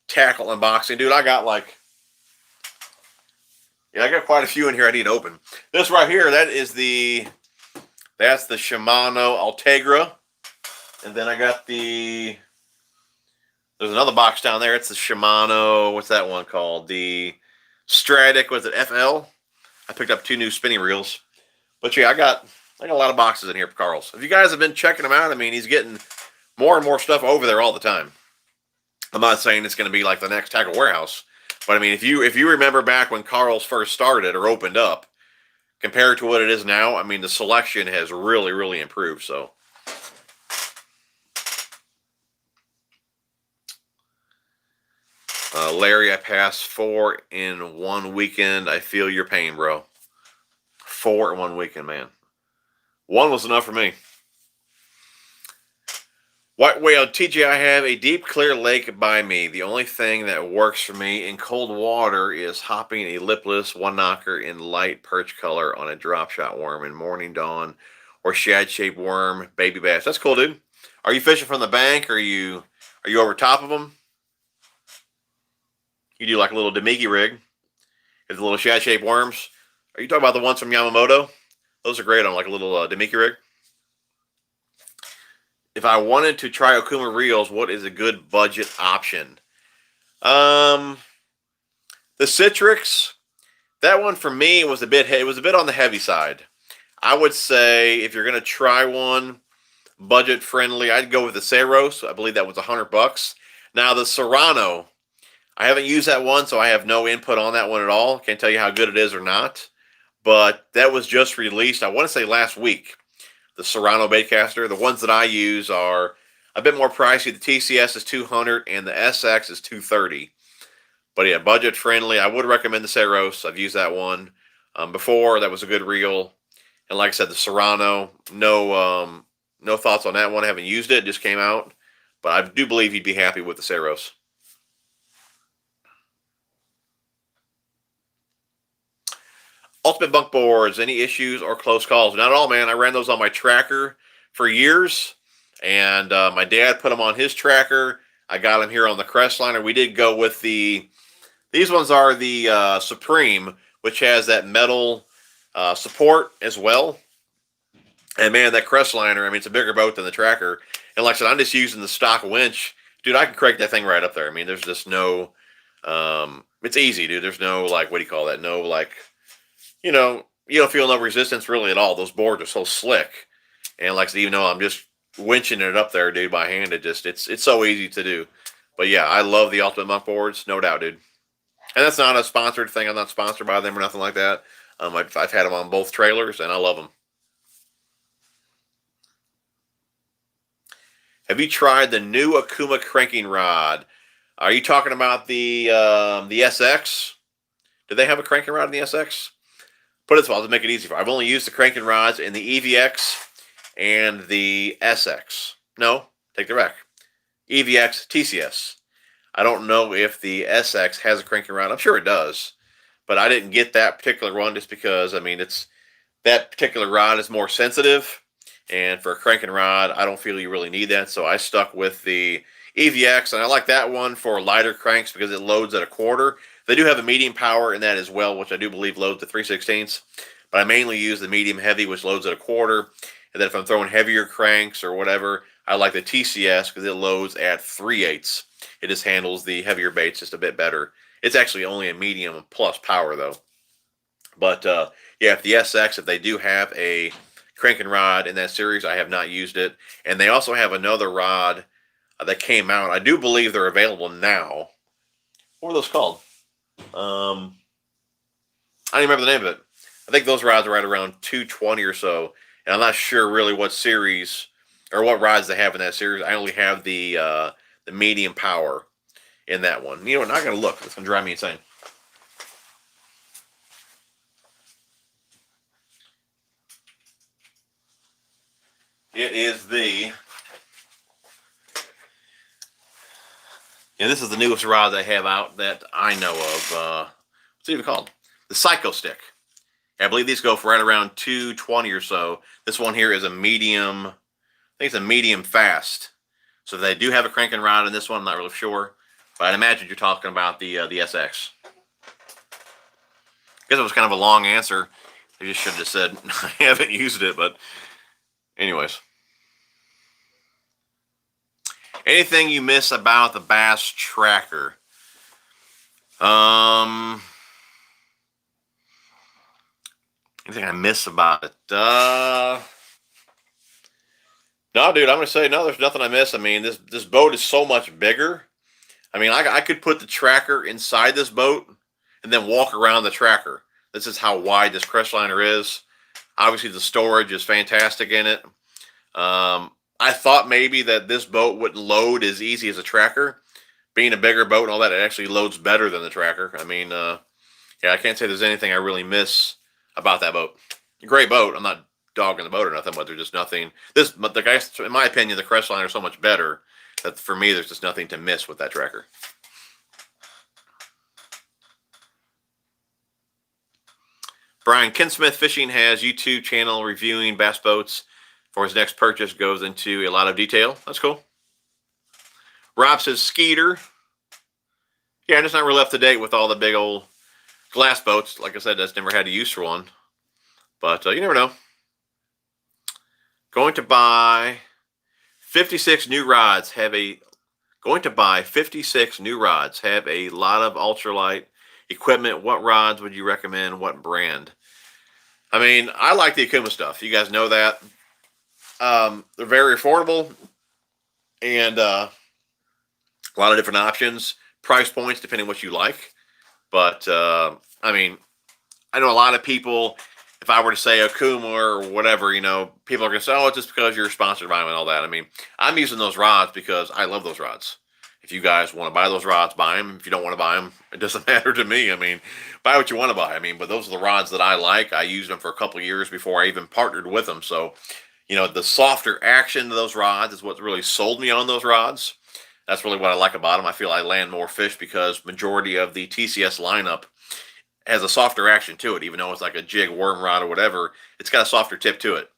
Speaker 1: tackle unboxing. Dude, I got quite a few in here I need to open. This right here, that's the Shimano Ultegra. And then I got there's another box down there. It's the Shimano, what's that one called? The Stratic, was it FL? I picked up 2 new spinning reels. But yeah, I got a lot of boxes in here for Karl's. If you guys have been checking them out, I mean, he's getting more and more stuff over there all the time. I'm not saying it's going to be like the next Tackle Warehouse, but I mean, if you remember back when Karl's first started or opened up, compared to what it is now, I mean, the selection has really, really improved. So, Larry, I passed 4 in 1 weekend. I feel your pain, bro. 4 in 1 weekend, man. 1 was enough for me. White Whale TJ, I have a deep, clear lake by me. The only thing that works for me in cold water is hopping a lipless one knocker in light perch color on a drop shot worm in morning dawn or shad shaped worm, baby bass. That's cool, dude. Are you fishing from the bank? Or are you over top of them? You do like a little Demiki rig. It's the little shad shaped worms. Are you talking about the ones from Yamamoto? Those are great on like a little Demiki rig. If I wanted to try Okuma reels, what is a good budget option? The Citrix, that one for me was a bit on the heavy side. I would say if you're going to try one budget friendly, I'd go with the Ceros. I believe that was $100. Now the Serrano, I haven't used that one, so I have no input on that one at all. Can't tell you how good it is or not. But that was just released, I want to say last week. The Serrano baitcaster. The ones that I use are a bit more pricey. The TCS is $200 and the SX is $230. But yeah, budget friendly. I would recommend the Ceros. I've used that one before. That was a good reel. And like I said, the Serrano. No thoughts on that one. I haven't used it. It just came out. But I do believe you'd be happy with the Ceros. Ultimate bunk boards, any issues or close calls? Not at all, man. I ran those on my tracker for years, and my dad put them on his tracker. I got them here on the Crestiner. We did go with these ones are the Supreme, which has that metal support as well. And man, that Crestliner, I mean, it's a bigger boat than the tracker. And like I said, I'm just using the stock winch. Dude, I can crank that thing right up there. I mean, there's just no, it's easy, dude. There's no, like, what do you call that? No, like, you don't feel no resistance really at all. Those boards are so slick. And like I said, even though I'm just winching it up there, dude, by hand, it's so easy to do. But yeah, I love the Ultimate Monk boards, no doubt, dude. And that's not a sponsored thing. I'm not sponsored by them or nothing like that. I've had them on both trailers, and I love them. Have you tried the new Okuma cranking rod? Are you talking about the SX? Do they have a cranking rod in the SX? Put it this way, I'll just make it easy for you. I've only used the cranking rods in the EVX and the SX. No, take the back. EVX, TCS. I don't know if the SX has a cranking rod. I'm sure it does. But I didn't get that particular one just because, I mean, that particular rod is more sensitive. And for a cranking rod, I don't feel you really need that. So I stuck with the EVX. And I like that one for lighter cranks because it loads at a quarter. They do have a medium power in that as well, which I do believe loads to 3/16. But I mainly use the medium heavy, which loads at a quarter. And then if I'm throwing heavier cranks or whatever, I like the TCS because it loads at 3/8. It just handles the heavier baits just a bit better. It's actually only a medium plus power, though. But yeah, if the SX, if they do have a cranking rod in that series, I have not used it. And they also have another rod that came out. I do believe they're available now. What are those called? I don't even remember the name of it. I think those rods are right around 220 or so, and I'm not sure really what series or what rods they have in that series. I only have the medium power in that one. You know what? I'm not gonna look. It's gonna drive me insane. It is the this is the newest rod they have out that I know of. What's it even called? The Psycho Stick. I believe these go for right around 220 or so. This one here is a medium. I think it's a medium fast. So they do have a cranking rod in this one. I'm not really sure, but I'd imagine you're talking about the SX. I guess it was kind of a long answer. I just should have just said I haven't used it, but anyways. Anything you miss about the Bass Tracker? Anything I miss about it? No, dude, I'm gonna say no. There's nothing I miss. I mean, this boat is so much bigger. I mean, I could put the tracker inside this boat and then walk around the tracker. This is how wide this Crestliner is. Obviously, the storage is fantastic in it. I thought maybe that this boat wouldn't load as easy as a tracker. Being a bigger boat and all that, it actually loads better than the tracker. I mean, yeah, I can't say there's anything I really miss about that boat. Great boat. I'm not dogging the boat or nothing, but there's just nothing. But the guys, in my opinion, the Crestliner is so much better that for me, there's just nothing to miss with that tracker. Brian Kinsmith Fishing has YouTube channel reviewing bass boats for his next purchase. Goes into a lot of detail. That's cool. Rob says Skeeter. Yeah, I'm just not really up to date with all the big old glass boats. Like I said, that's never had a use for one. But you never know. Going to buy 56 new rods. Going to buy 56 new rods. Have a lot of ultralight equipment. What rods would you recommend? What brand? I mean, I like the Akuma stuff. You guys know that. They're very affordable, and a lot of different options, price points depending on what you like. But I mean, I know a lot of people. If I were to say Akuma or whatever, you know, people are going to say, "Oh, it's just because you're sponsored by them and all that." I mean, I'm using those rods because I love those rods. If you guys want to buy those rods, buy them. If you don't want to buy them, it doesn't matter to me. I mean, buy what you want to buy. I mean, but those are the rods that I like. I used them for a couple of years before I even partnered with them. So, you know, the softer action to those rods is what really sold me on those rods. That's really what I like about them. I feel I land more fish because majority of the TCS lineup has a softer action to it, even though it's like a jig worm rod or whatever. It's got a softer tip to it.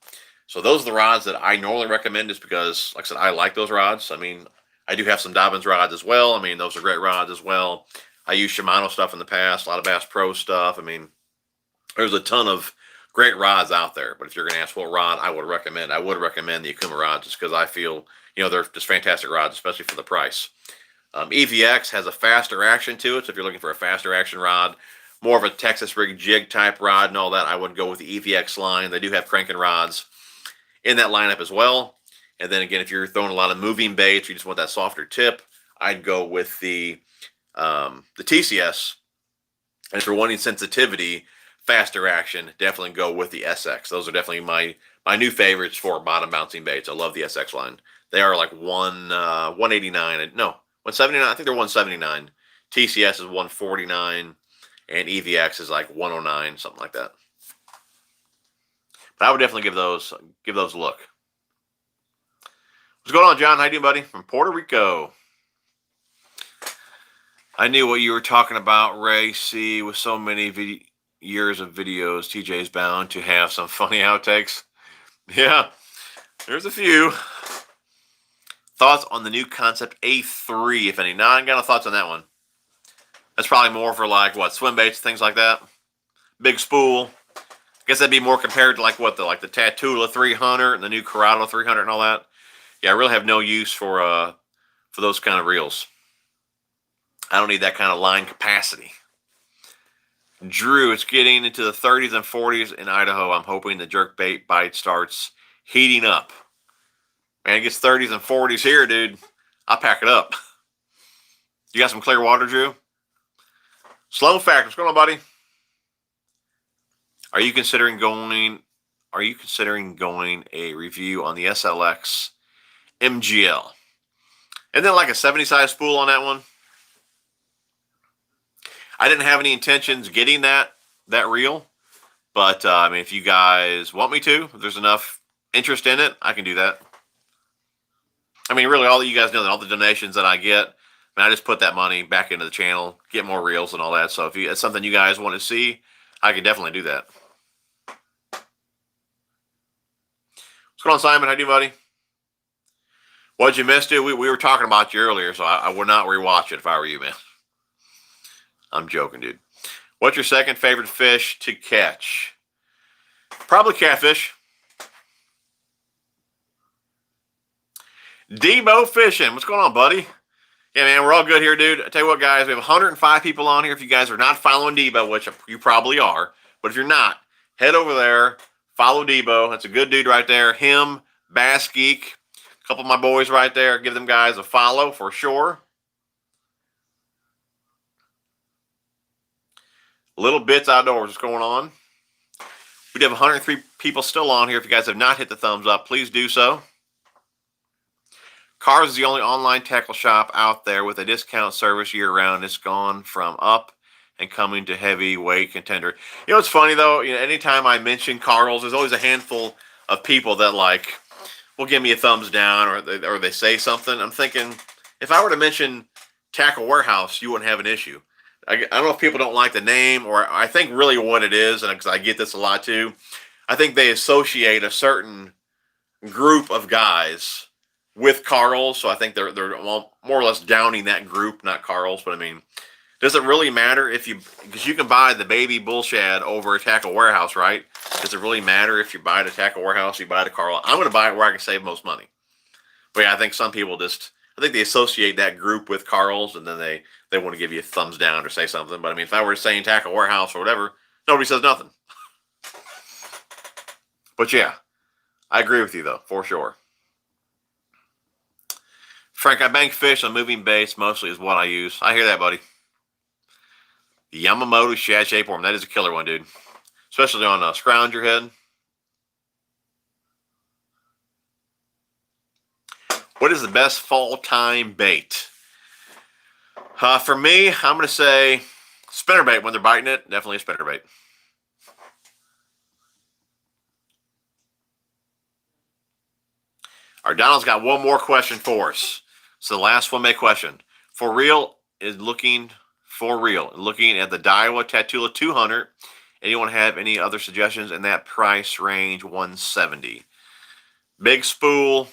Speaker 1: So those are the rods that I normally recommend, just because, like I said, I like those rods. I mean, I do have some Dobbins rods as well. I mean, those are great rods as well. I used Shimano stuff in the past, a lot of Bass Pro stuff. I mean, there's a ton of great rods out there. But if you're going to ask what rod I would recommend the Akuma rods, just because I feel, you know, they're just fantastic rods, especially for the price. EVX has a faster action to it. So if you're looking for a faster action rod, more of a Texas rig jig type rod and all that, I would go with the EVX line. They do have cranking rods in that lineup as well. And then again, if you're throwing a lot of moving baits, you just want that softer tip, I'd go with the TCS. And if you're wanting sensitivity, faster action, definitely go with the SX. Those are definitely my new favorites for bottom bouncing baits. I love the SX line. They are like 189. No, 179. I think they're 179. TCS is 149. And EVX is like 109, something like that. But I would definitely give those a look. What's going on, John? How you doing, buddy? From Puerto Rico. I knew what you were talking about, Ray C. With so many years of videos, TJ's bound to have some funny outtakes. Yeah, there's a few. Thoughts on the new Concept A3, if any? No, I ain't got no thoughts on that one. That's probably more for like what, swim baits, things like that. Big spool. I guess that'd be more compared to like what the Tatula 300 and the new Corrado 300 and all that. Yeah, I really have no use for those kind of reels. I don't need that kind of line capacity. Drew, it's getting into the 30s and 40s in Idaho. I'm hoping the jerkbait bite starts heating up. Man, it gets 30s and 40s here, dude. I'll pack it up. You got some clear water, Drew? Slow Factor, what's going on, buddy? Are you considering going a review on the SLX MGL? And then like a 70 size spool on that one. I didn't have any intentions getting that reel, but I mean, if you guys want me to, if there's enough interest in it, I can do that. I mean, really, all that you guys know that all the donations that I get, I mean, I just put that money back into the channel, get more reels and all that. So if it's something you guys want to see, I can definitely do that. What's going on, Simon? How you doing, buddy? What'd you miss, dude? We were talking about you earlier, so I would not rewatch it if I were you, man. I'm joking, dude. What's your second favorite fish to catch? Probably catfish. Debo Fishing. What's going on, buddy? Yeah, man, we're all good here, dude. I tell you what, guys, we have 105 people on here. If you guys are not following Debo, which you probably are, but if you're not, head over there, follow Debo. That's a good dude right there. Him, Bass Geek, a couple of my boys right there. Give them guys a follow for sure. Little Bits Outdoors, what's going on? We do have 103 people still on here. If you guys have not hit the thumbs up, please do so. Karl is the only online tackle shop out there with a discount service year-round. It's gone from up and coming to heavyweight contender. You know what's funny, though? You know, anytime I mention Karl's, there's always a handful of people that, like, will give me a thumbs down or they say something. I'm thinking, if I were to mention Tackle Warehouse, you wouldn't have an issue. I don't know if people don't like the name, or I think really what it is, and because I get this a lot too, I think they associate a certain group of guys with Karl's, so I think they're more or less downing that group, not Karl's. But I mean, does it really matter because you can buy the baby bull shad over at Tackle Warehouse, right? Does it really matter if you buy it at Tackle Warehouse, you buy it at Karl? I'm going to buy it where I can save most money. But yeah, I think some people I think they associate that group with Karl's, and then they want to give you a thumbs down or say something. But I mean, if I were saying Tackle Warehouse or whatever, nobody says nothing. But yeah, I agree with you though, for sure. Frank, I bank fish on moving baits mostly is what I use. I hear that, buddy. The Yamamoto Shad Shapeworm, that is a killer one, dude. Especially on a scrounger head. What is the best fall time bait? For me, I'm going to say spinnerbait when they're biting it. Definitely a spinnerbait. Our Donald's got one more question for us. So the last one may question. For real is looking at the Daiwa Tatula 200. Anyone have any other suggestions in that price range? 170. Big spool,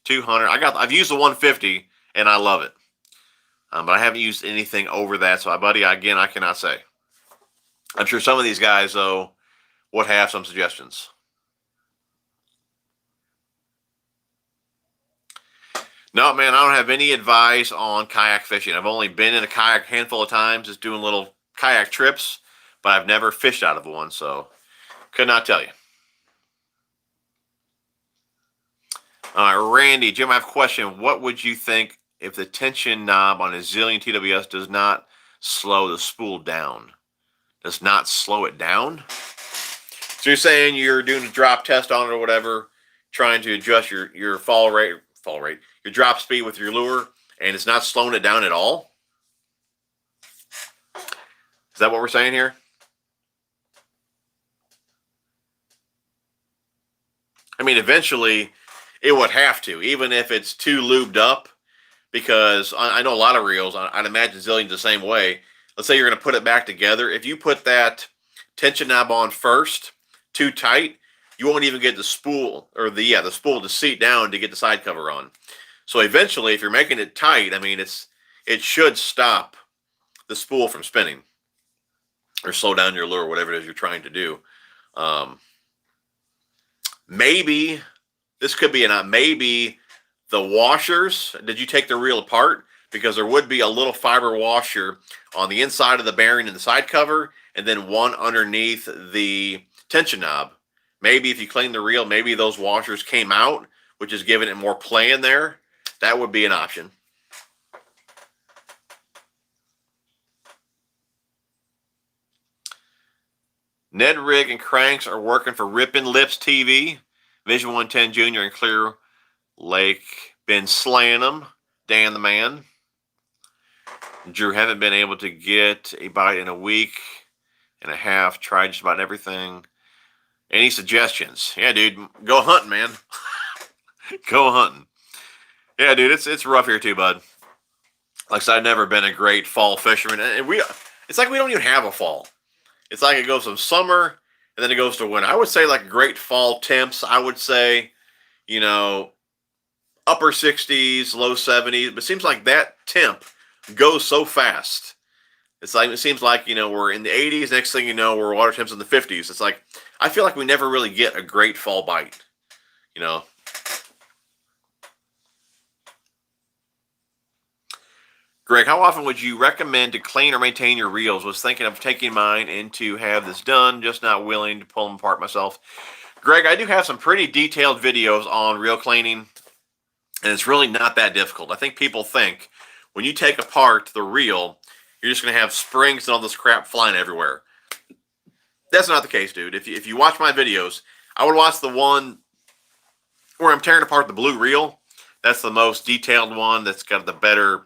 Speaker 1: 200. I've used the 150 and I love it. But I haven't used anything over that. So, buddy, again, I cannot say. I'm sure some of these guys, though, would have some suggestions. No, man, I don't have any advice on kayak fishing. I've only been in a kayak a handful of times, just doing little kayak trips, but I've never fished out of one, so could not tell you. All right, Randy, Jim, I have a question. What would you think if the tension knob on a Zillion TWS does not slow the spool down? Does not slow it down? So you're saying you're doing a drop test on it or whatever, trying to adjust your fall rate, your drop speed with your lure, and it's not slowing it down at all? Is that what we're saying here? I mean, eventually it would have to, even if it's too lubed up, because I know a lot of reels, I'd imagine Zillion's the same way. Let's say you're going to put it back together. If you put that tension knob on first, too tight, you won't even get the spool or the spool to seat down to get the side cover on. So eventually, if you're making it tight, I mean, it should stop the spool from spinning or slow down your lure, whatever it is you're trying to do. Maybe this could be maybe the washers. Did you take the reel apart? Because there would be a little fiber washer on the inside of the bearing and the side cover, and then one underneath the tension knob. Maybe if you clean the reel, maybe those washers came out, which is giving it more play in there. That would be an option. Ned Rig and Cranks are working for Rippin' Lips TV. Vision 110 Jr. and Clear Lake been slaying them. Dan the Man. Drew haven't been able to get a bite in a week and a half. Tried just about everything. Any suggestions? Yeah, dude, go hunting, man. Go hunting. Yeah, dude, it's rough here too, bud. Like I said, I've never been a great fall fisherman, and it's like we don't even have a fall. It's like it goes from summer and then it goes to winter. I would say like great fall temps. I would say, you know, upper 60s, low 70s. But it seems like that temp goes so fast. It seems like, we're in the 80s. Next thing you know, we're water temps in the 50s. It's like I feel like we never really get a great fall bite. Greg, how often would you recommend to clean or maintain your reels? Was thinking of taking mine in to have this done, just not willing to pull them apart myself. Greg, I do have some pretty detailed videos on reel cleaning, and it's really not that difficult. I think people think when you take apart the reel, you're just going to have springs and all this crap flying everywhere. That's not the case, dude. If you watch my videos, I would watch the one where I'm tearing apart the blue reel. That's the most detailed one. That's got the better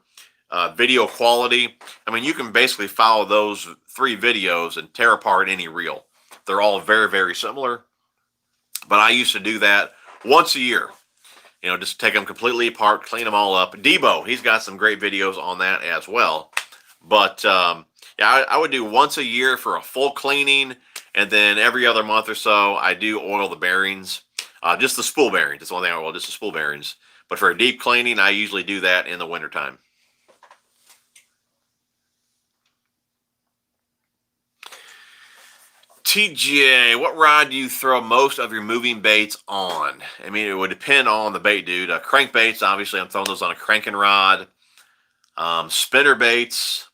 Speaker 1: video quality. I mean, you can basically follow those 3 videos and tear apart any reel. They're all very, very similar. But I used to do that once a year. Just take them completely apart, clean them all up. Debo, he's got some great videos on that as well. But yeah, I would do once a year for a full cleaning, and then every other month or so, I do oil the bearings. Just the spool bearings. That's one thing I oil, just the spool bearings. But for a deep cleaning, I usually do that in the wintertime. TJ, what rod do you throw most of your moving baits on? I mean, it would depend on the bait, dude. Crankbaits, obviously, I'm throwing those on a cranking rod. Spinner baits,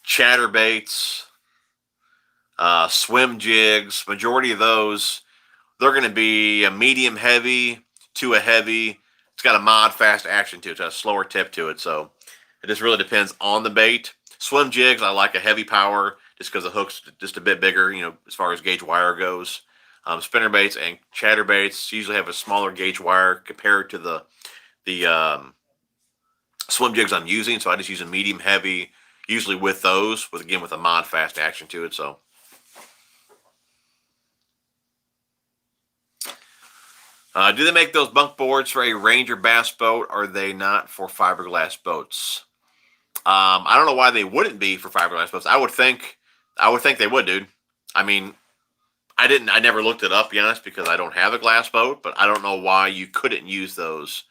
Speaker 1: chatter baits, swim jigs. Majority of those, they're going to be a medium heavy to a heavy. It's got a mod fast action to it. It's got a slower tip to it. So it just really depends on the bait. Swim jigs, I like a heavy power just because the hook's just a bit bigger, as far as gauge wire goes. Spinner baits and chatter baits usually have a smaller gauge wire compared to the swim jigs I'm using. So I just use a medium heavy, usually with those, with a mod fast action to it. So. Do they make those bunk boards for a Ranger bass boat? Or are they not for fiberglass boats? I don't know why they wouldn't be for fiberglass boats. I would think they would, dude. I mean, I never looked it up, to be honest, because I don't have a glass boat, but I don't know why you couldn't use those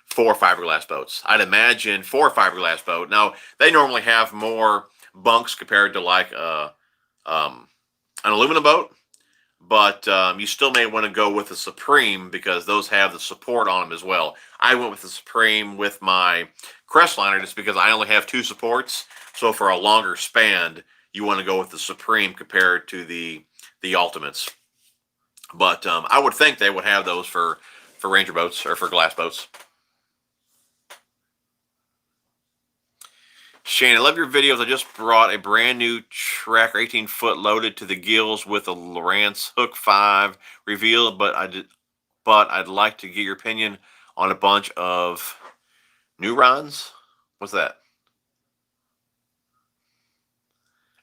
Speaker 1: for fiberglass boats. I'd imagine for a fiberglass boat. Now, they normally have more bunks compared to like an aluminum boat, but you still may want to go with the Supreme because those have the support on them as well. I went with the Supreme with my Crestiner just because I only have 2 supports. So for a longer span, you want to go with the Supreme compared to the Ultimates. But I would think they would have those for Ranger boats or for glass boats. Shane, I love your videos. I just brought a brand new Tracker 18-foot loaded to the gills with a Lowrance Hook 5 reveal, but I'd like to get your opinion on a bunch of new rods. What's that?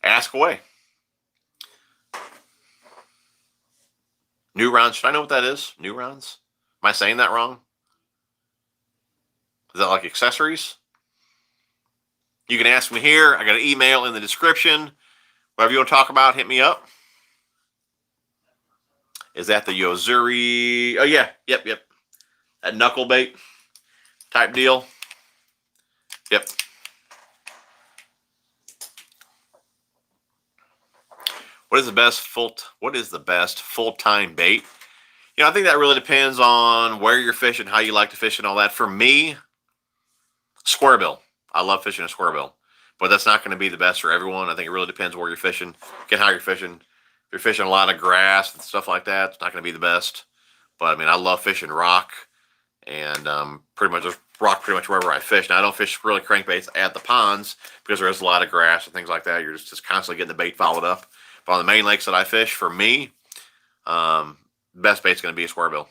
Speaker 1: Ask away. New rounds. Should I know what that is? New rounds? Am I saying that wrong? Is that like accessories? You can ask me here. I got an email in the description. Whatever you want to talk about, hit me up. Is that the Yozuri? Oh, yeah. Yep. That knuckle bait type deal. Yep. What is the best full-time bait? I think that really depends on where you're fishing, how you like to fish and all that. For me, square bill. I love fishing a square bill. but that's not going to be the best for everyone. I think it really depends where you're fishing, how you're fishing. If you're fishing a lot of grass and stuff like that, it's not going to be the best. But I mean, I love fishing rock, and pretty much just rock pretty much wherever I fish. Now I don't fish really crankbaits at the ponds because there is a lot of grass and things like that. You're just constantly getting the bait followed up. But on the main lakes that I fish, for me, best bait's going to be a square bill.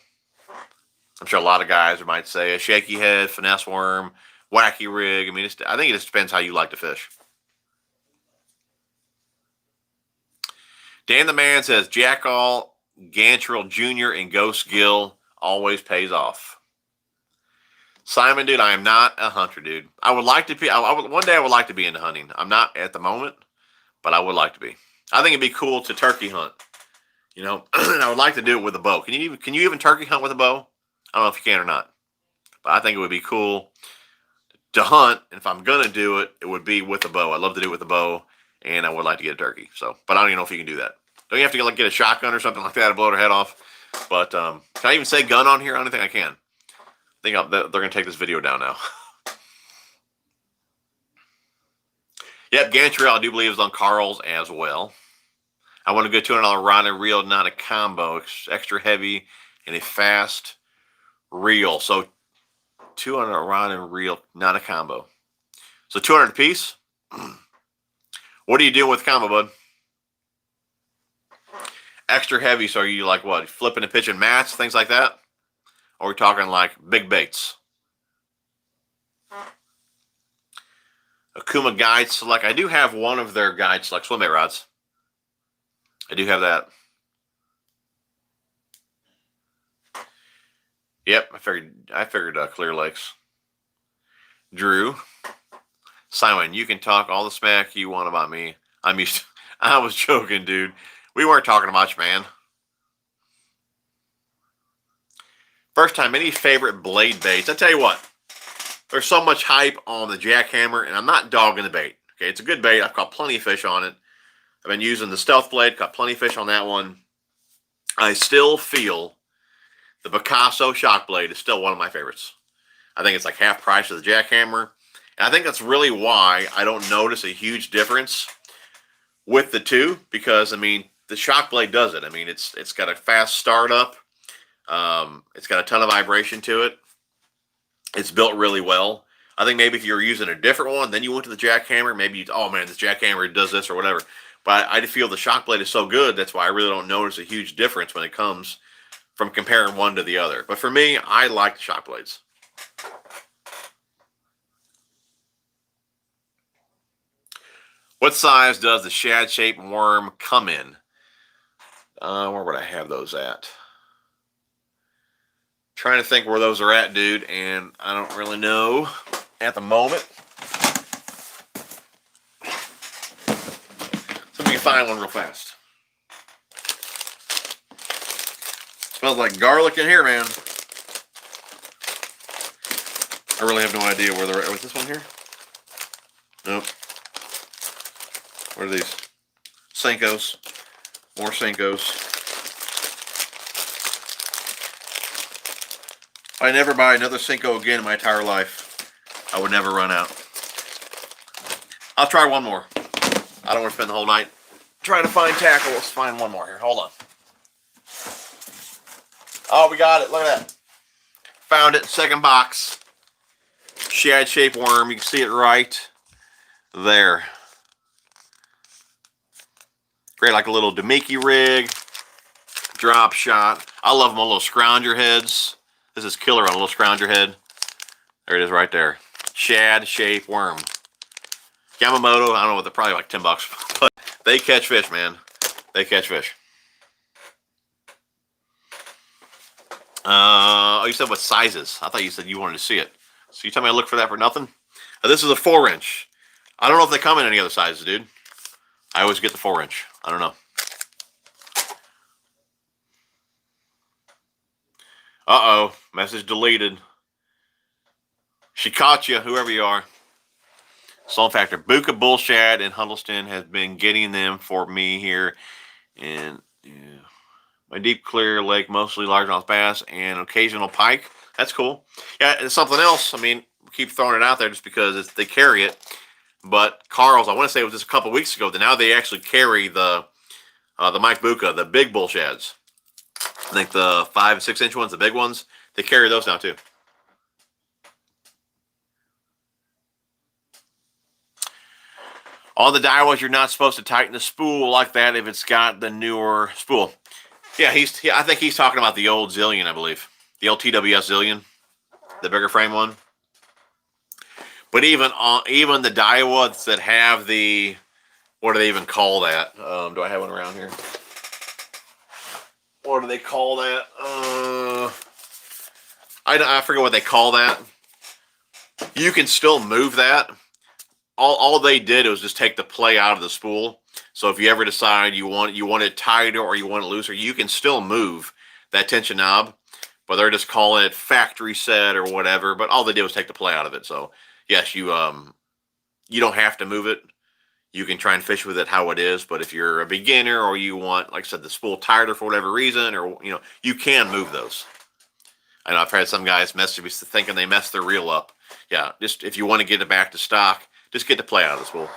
Speaker 1: I'm sure a lot of guys might say a shaky head, finesse worm, wacky rig. I mean, I think it just depends how you like to fish. Dan the Man says Jackall, Gantrel Jr., and Ghost Gill always pays off. Simon, dude, I am not a hunter, dude. I would like to be. One day I would like to be into hunting. I'm not at the moment, but I would like to be. I think it'd be cool to turkey hunt. You know, and I would like to do it with a bow. Can you even turkey hunt with a bow? I don't know if you can or not, but I think it would be cool to hunt. And if I'm gonna do it, it would be with a bow. I'd love to do it with a bow, and I would like to get a turkey. So, but I don't even know if you can do that. Don't you have to get a shotgun or something like that to blow their head off? But can I even say gun on here? I don't think I can. I think they're going to take this video down now. Yep, Gantrel, I do believe, is on Karl's as well. I want to go $200 rod and reel, not a combo. Extra heavy and a fast reel. So $200 rod and reel, not a combo. So $200 a piece. What are you doing with combo, bud? Extra heavy, so are you like what? Flipping and pitching mats, things like that? Or are we talking like big baits? Akuma Guide Select. I do have one of their Guide Select swim bait rods. I do have that. Yep, I figured Clear Lakes. Drew. Simon, you can talk all the smack you want about me. I was joking, dude. We weren't talking about you, man. First time, any favorite blade baits? I tell you what, there's so much hype on the jackhammer, and I'm not dogging the bait. Okay, it's a good bait. I've caught plenty of fish on it. I've been using the Stealth Blade, caught plenty of fish on that one. I still feel the Picasso shock blade is still one of my favorites. I think it's like half price of the jackhammer. And I think that's really why I don't notice a huge difference with the two, because I mean the shock blade does it. I mean it's got a fast startup. It's got a ton of vibration to it. It's built really well. I think maybe if you were using a different one, then you went to the jackhammer, maybe you, oh man, this jackhammer does this or whatever. But I feel the shock blade is so good, that's why I really don't notice a huge difference when it comes from comparing one to the other. But for me, I like the shock blades. What size does the shad-shaped worm come in? Where would I have those at? Trying to think where those are at, dude, and I don't really know at the moment. So we can find one real fast. Smells like garlic in here, man. I really have no idea where they're at. Was this one here? Nope. What are these? Senkos. More Senkos. If I never buy another Senko again in my entire life, I would never run out. I'll try one more. I don't want to spend the whole night trying to find tackle. Let's find one more here. Hold on. Oh, we got it. Look at that. Found it. Second box. Shad-shaped worm. You can see it right there. Great, like a little Demiki rig. Drop shot. I love them on little scrounger heads. This is killer on a little scrounger head. There it is right there. Shad-shaped worm. Yamamoto, I don't know what, they're probably like $10, but they catch fish, man. They catch fish. Oh, you said what sizes? I thought you said you wanted to see it. So you tell me I look for that for nothing? This is a 4-inch. I don't know if they come in any other sizes, dude. I always get the 4-inch. I don't know. Uh-oh. Message deleted. She caught you, whoever you are. Salt Factor. Buka Bull Shad in Huddleston has been getting them for me here. And my deep clear lake, mostly largemouth bass and occasional pike. That's cool. Yeah, and something else. I mean, we keep throwing it out there just because they carry it. But Karl's, I want to say it was just a couple weeks ago, that now they actually carry the Mike Buka, the big bull shads. I think the 5 and 6 inch ones, the big ones, they carry those now too. On the Daiwas, you're not supposed to tighten the spool like that if it's got the newer spool. Yeah, I think he's talking about the old Zillion, I believe. The old TWS Zillion, the bigger frame one. But even the Daiwas that have the, what do they even call that? Do I have one around here? What do they call that? I forget what they call that. You can still move that. All they did was just take the play out of the spool. So if you ever decide you want it tighter or you want it looser, you can still move that tension knob. But they're just calling it factory set or whatever. But all they did was take the play out of it. So yes, you don't have to move it. You can try and fish with it how it is. But if you're a beginner or you want, like I said, the spool tighter for whatever reason, or you can move those. I know I've had some guys message me thinking they messed their reel up. Yeah, just if you want to get it back to stock, just get the play out of the spool.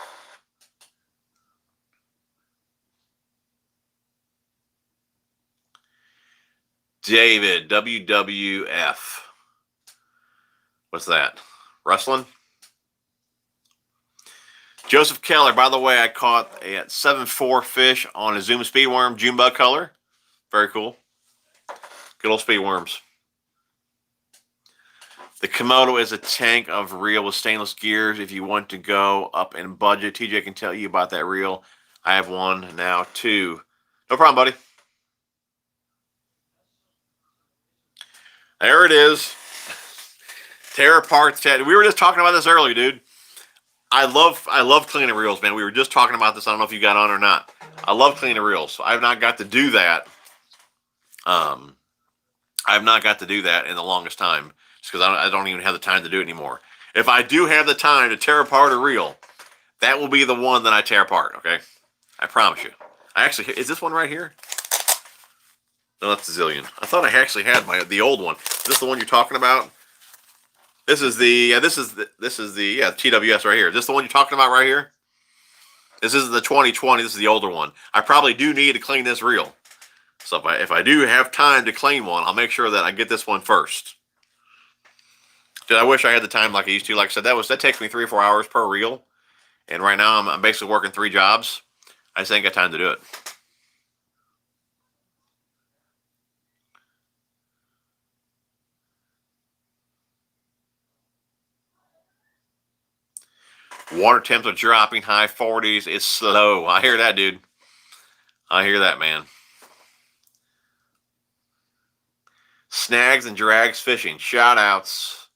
Speaker 1: David, WWF. What's that? Rustling? Joseph Keller, by the way, I caught a 7.4 fish on a Zoom speed worm, June bug color. Very cool. Good old speed worms. The Komodo is a tank of reel with stainless gears. If you want to go up in budget, TJ can tell you about that reel. I have one now too. No problem, buddy. There it is. Tear apart. We were just talking about this earlier, dude. I love cleaning reels, man. We were just talking about this. I don't know if you got on or not. I love cleaning reels. So I've not got to do that. I've not got to do that in the longest time, just because I don't even have the time to do it anymore. If I do have the time to tear apart a reel, that will be the one that I tear apart. Okay, I promise you. Is this one right here? No, that's the Zillion. I thought I actually had the old one. Is this the one you're talking about? This is the TWS right here. Is this the one you're talking about right here? This is the 2020. This is the older one. I probably do need to clean this reel. So if I do have time to clean one, I'll make sure that I get this one first. Dude, I wish I had the time like I used to. Like I said, that takes me 3 or 4 hours per reel, and right now I'm basically working 3 jobs. I just ain't got time to do it. Water temps are dropping, high 40s. It's slow. I hear that, dude. I hear that, man. Snags and drags fishing. Shout outs.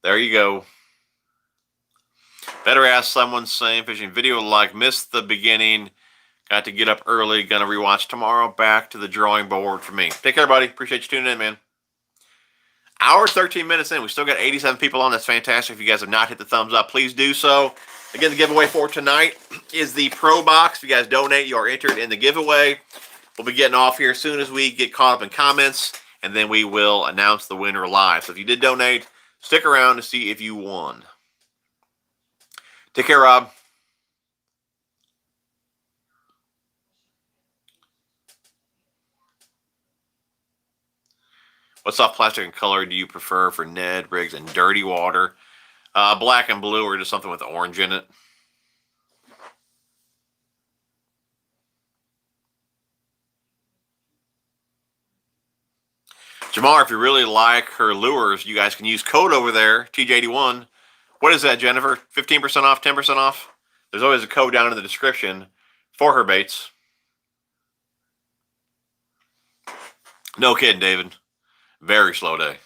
Speaker 1: There you go. Better ask someone same fishing video like missed the beginning. Got to get up early. Gonna rewatch tomorrow. Back to the drawing board for me. Take care, buddy. Appreciate you tuning in, man. Hour 13 minutes in. We still got 87 people on. That's fantastic. If you guys have not hit the thumbs up, please do so. Again, the giveaway for tonight is the Pro Box. If you guys donate, you are entered in the giveaway. We'll be getting off here as soon as we get caught up in comments, and then we will announce the winner live. So if you did donate, stick around to see if you won. Take care, Rob. What soft plastic and color do you prefer for Ned rigs and dirty water? Black and blue, or just something with orange in it. Jamar, if you really like her lures, you guys can use code over there, TJ81. What is that, Jennifer? 15% off, 10% off? There's always a code down in the description for her baits. No kidding, David. Very slow day.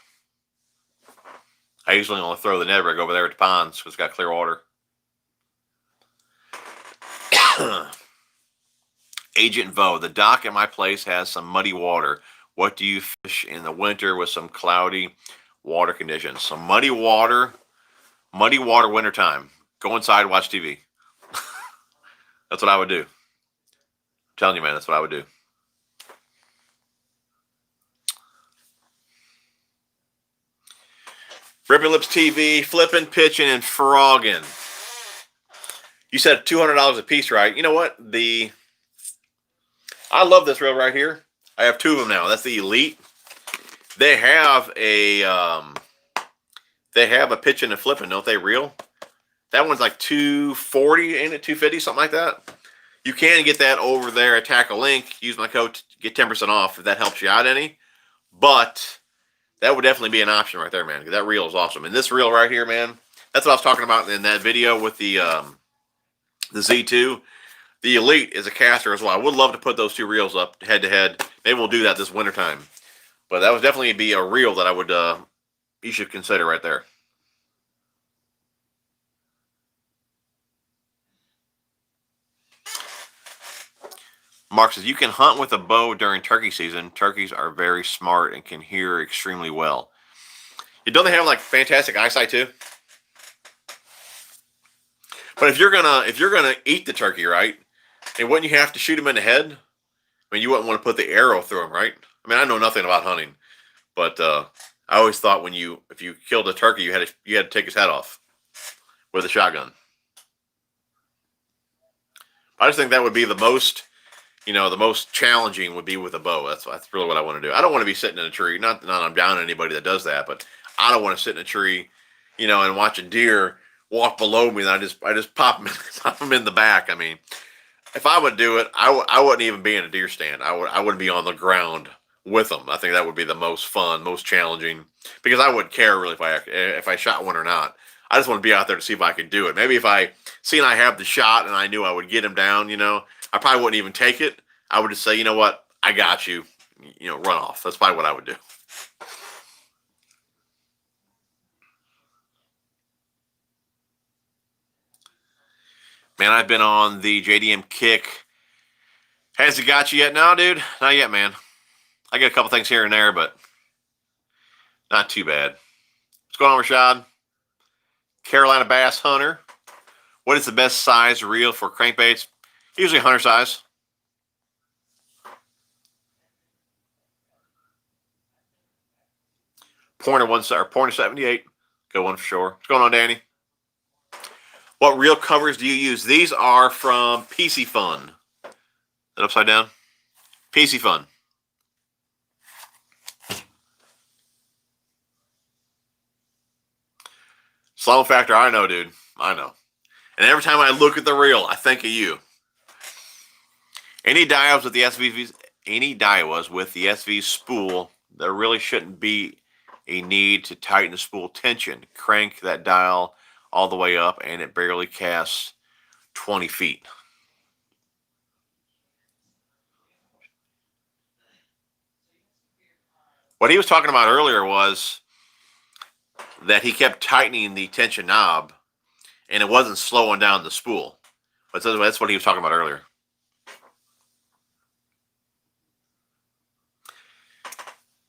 Speaker 1: I usually only throw the Ned rig over there at the ponds because it's got clear water. Agent Vo, the dock at my place has some muddy water. What do you fish in the winter with some cloudy water conditions? Some muddy water wintertime. Go inside, watch TV. That's what I would do. I'm telling you, man, that's what I would do. Ripping Lips TV, flipping, pitching, and frogging. You said $200 a piece, right? You know what? I love this reel right here. I have two of them now. That's the Elite. They have a pitching and flipping, don't they? Reel. That one's like $240, ain't it? $250, something like that. You can get that over there at Tackle Link. Use my code to get 10% off if that helps you out any. But that would definitely be an option right there, man. Because that reel is awesome. And this reel right here, man, that's what I was talking about in that video with the Z2. The Elite is a caster as well. I would love to put those two reels up head to head. Maybe we'll do that this wintertime. But that would definitely be a reel that I would you should consider right there. Mark says, you can hunt with a bow during turkey season. Turkeys are very smart and can hear extremely well. Don't they have like fantastic eyesight too? But if you're gonna eat the turkey, right? And wouldn't you have to shoot him in the head? I mean, you wouldn't want to put the arrow through him, right? I mean, I know nothing about hunting, but I always thought if you killed a turkey, you had to take his head off with a shotgun. I just think that would be the most challenging would be with a bow. That's really what I want to do. I don't want to be sitting in a tree. Not that I'm down on anybody that does that, but I don't want to sit in a tree, and watch a deer walk below me and I just pop him in the back. I mean, if I would do it, I wouldn't even be in a deer stand. I wouldn't be on the ground with them. I think that would be the most fun, most challenging, because I wouldn't care really if I shot one or not. I just want to be out there to see if I could do it. Maybe if I seen I have the shot and I knew I would get him down, I probably wouldn't even take it. I would just say, you know what, I got you. Run off. That's probably what I would do. Man, I've been on the JDM kick. Has it got you yet? No, dude. Not yet, man. I got a couple things here and there, but not too bad. What's going on, Shad? Carolina Bass Hunter. What is the best size reel for crankbaits? Usually hunter size. Pointer 78. Good one for sure. What's going on, Danny? What reel covers do you use? These are from PC Fun. Is that upside down? PC Fun. Slow factor, I know, dude. I know. And every time I look at the reel, I think of you. Any Daiwas with the SV spool, there really shouldn't be a need to tighten the spool tension. Crank that dial all the way up and it barely casts 20 feet. What he was talking about earlier was that he kept tightening the tension knob and it wasn't slowing down the spool. But that's what he was talking about earlier.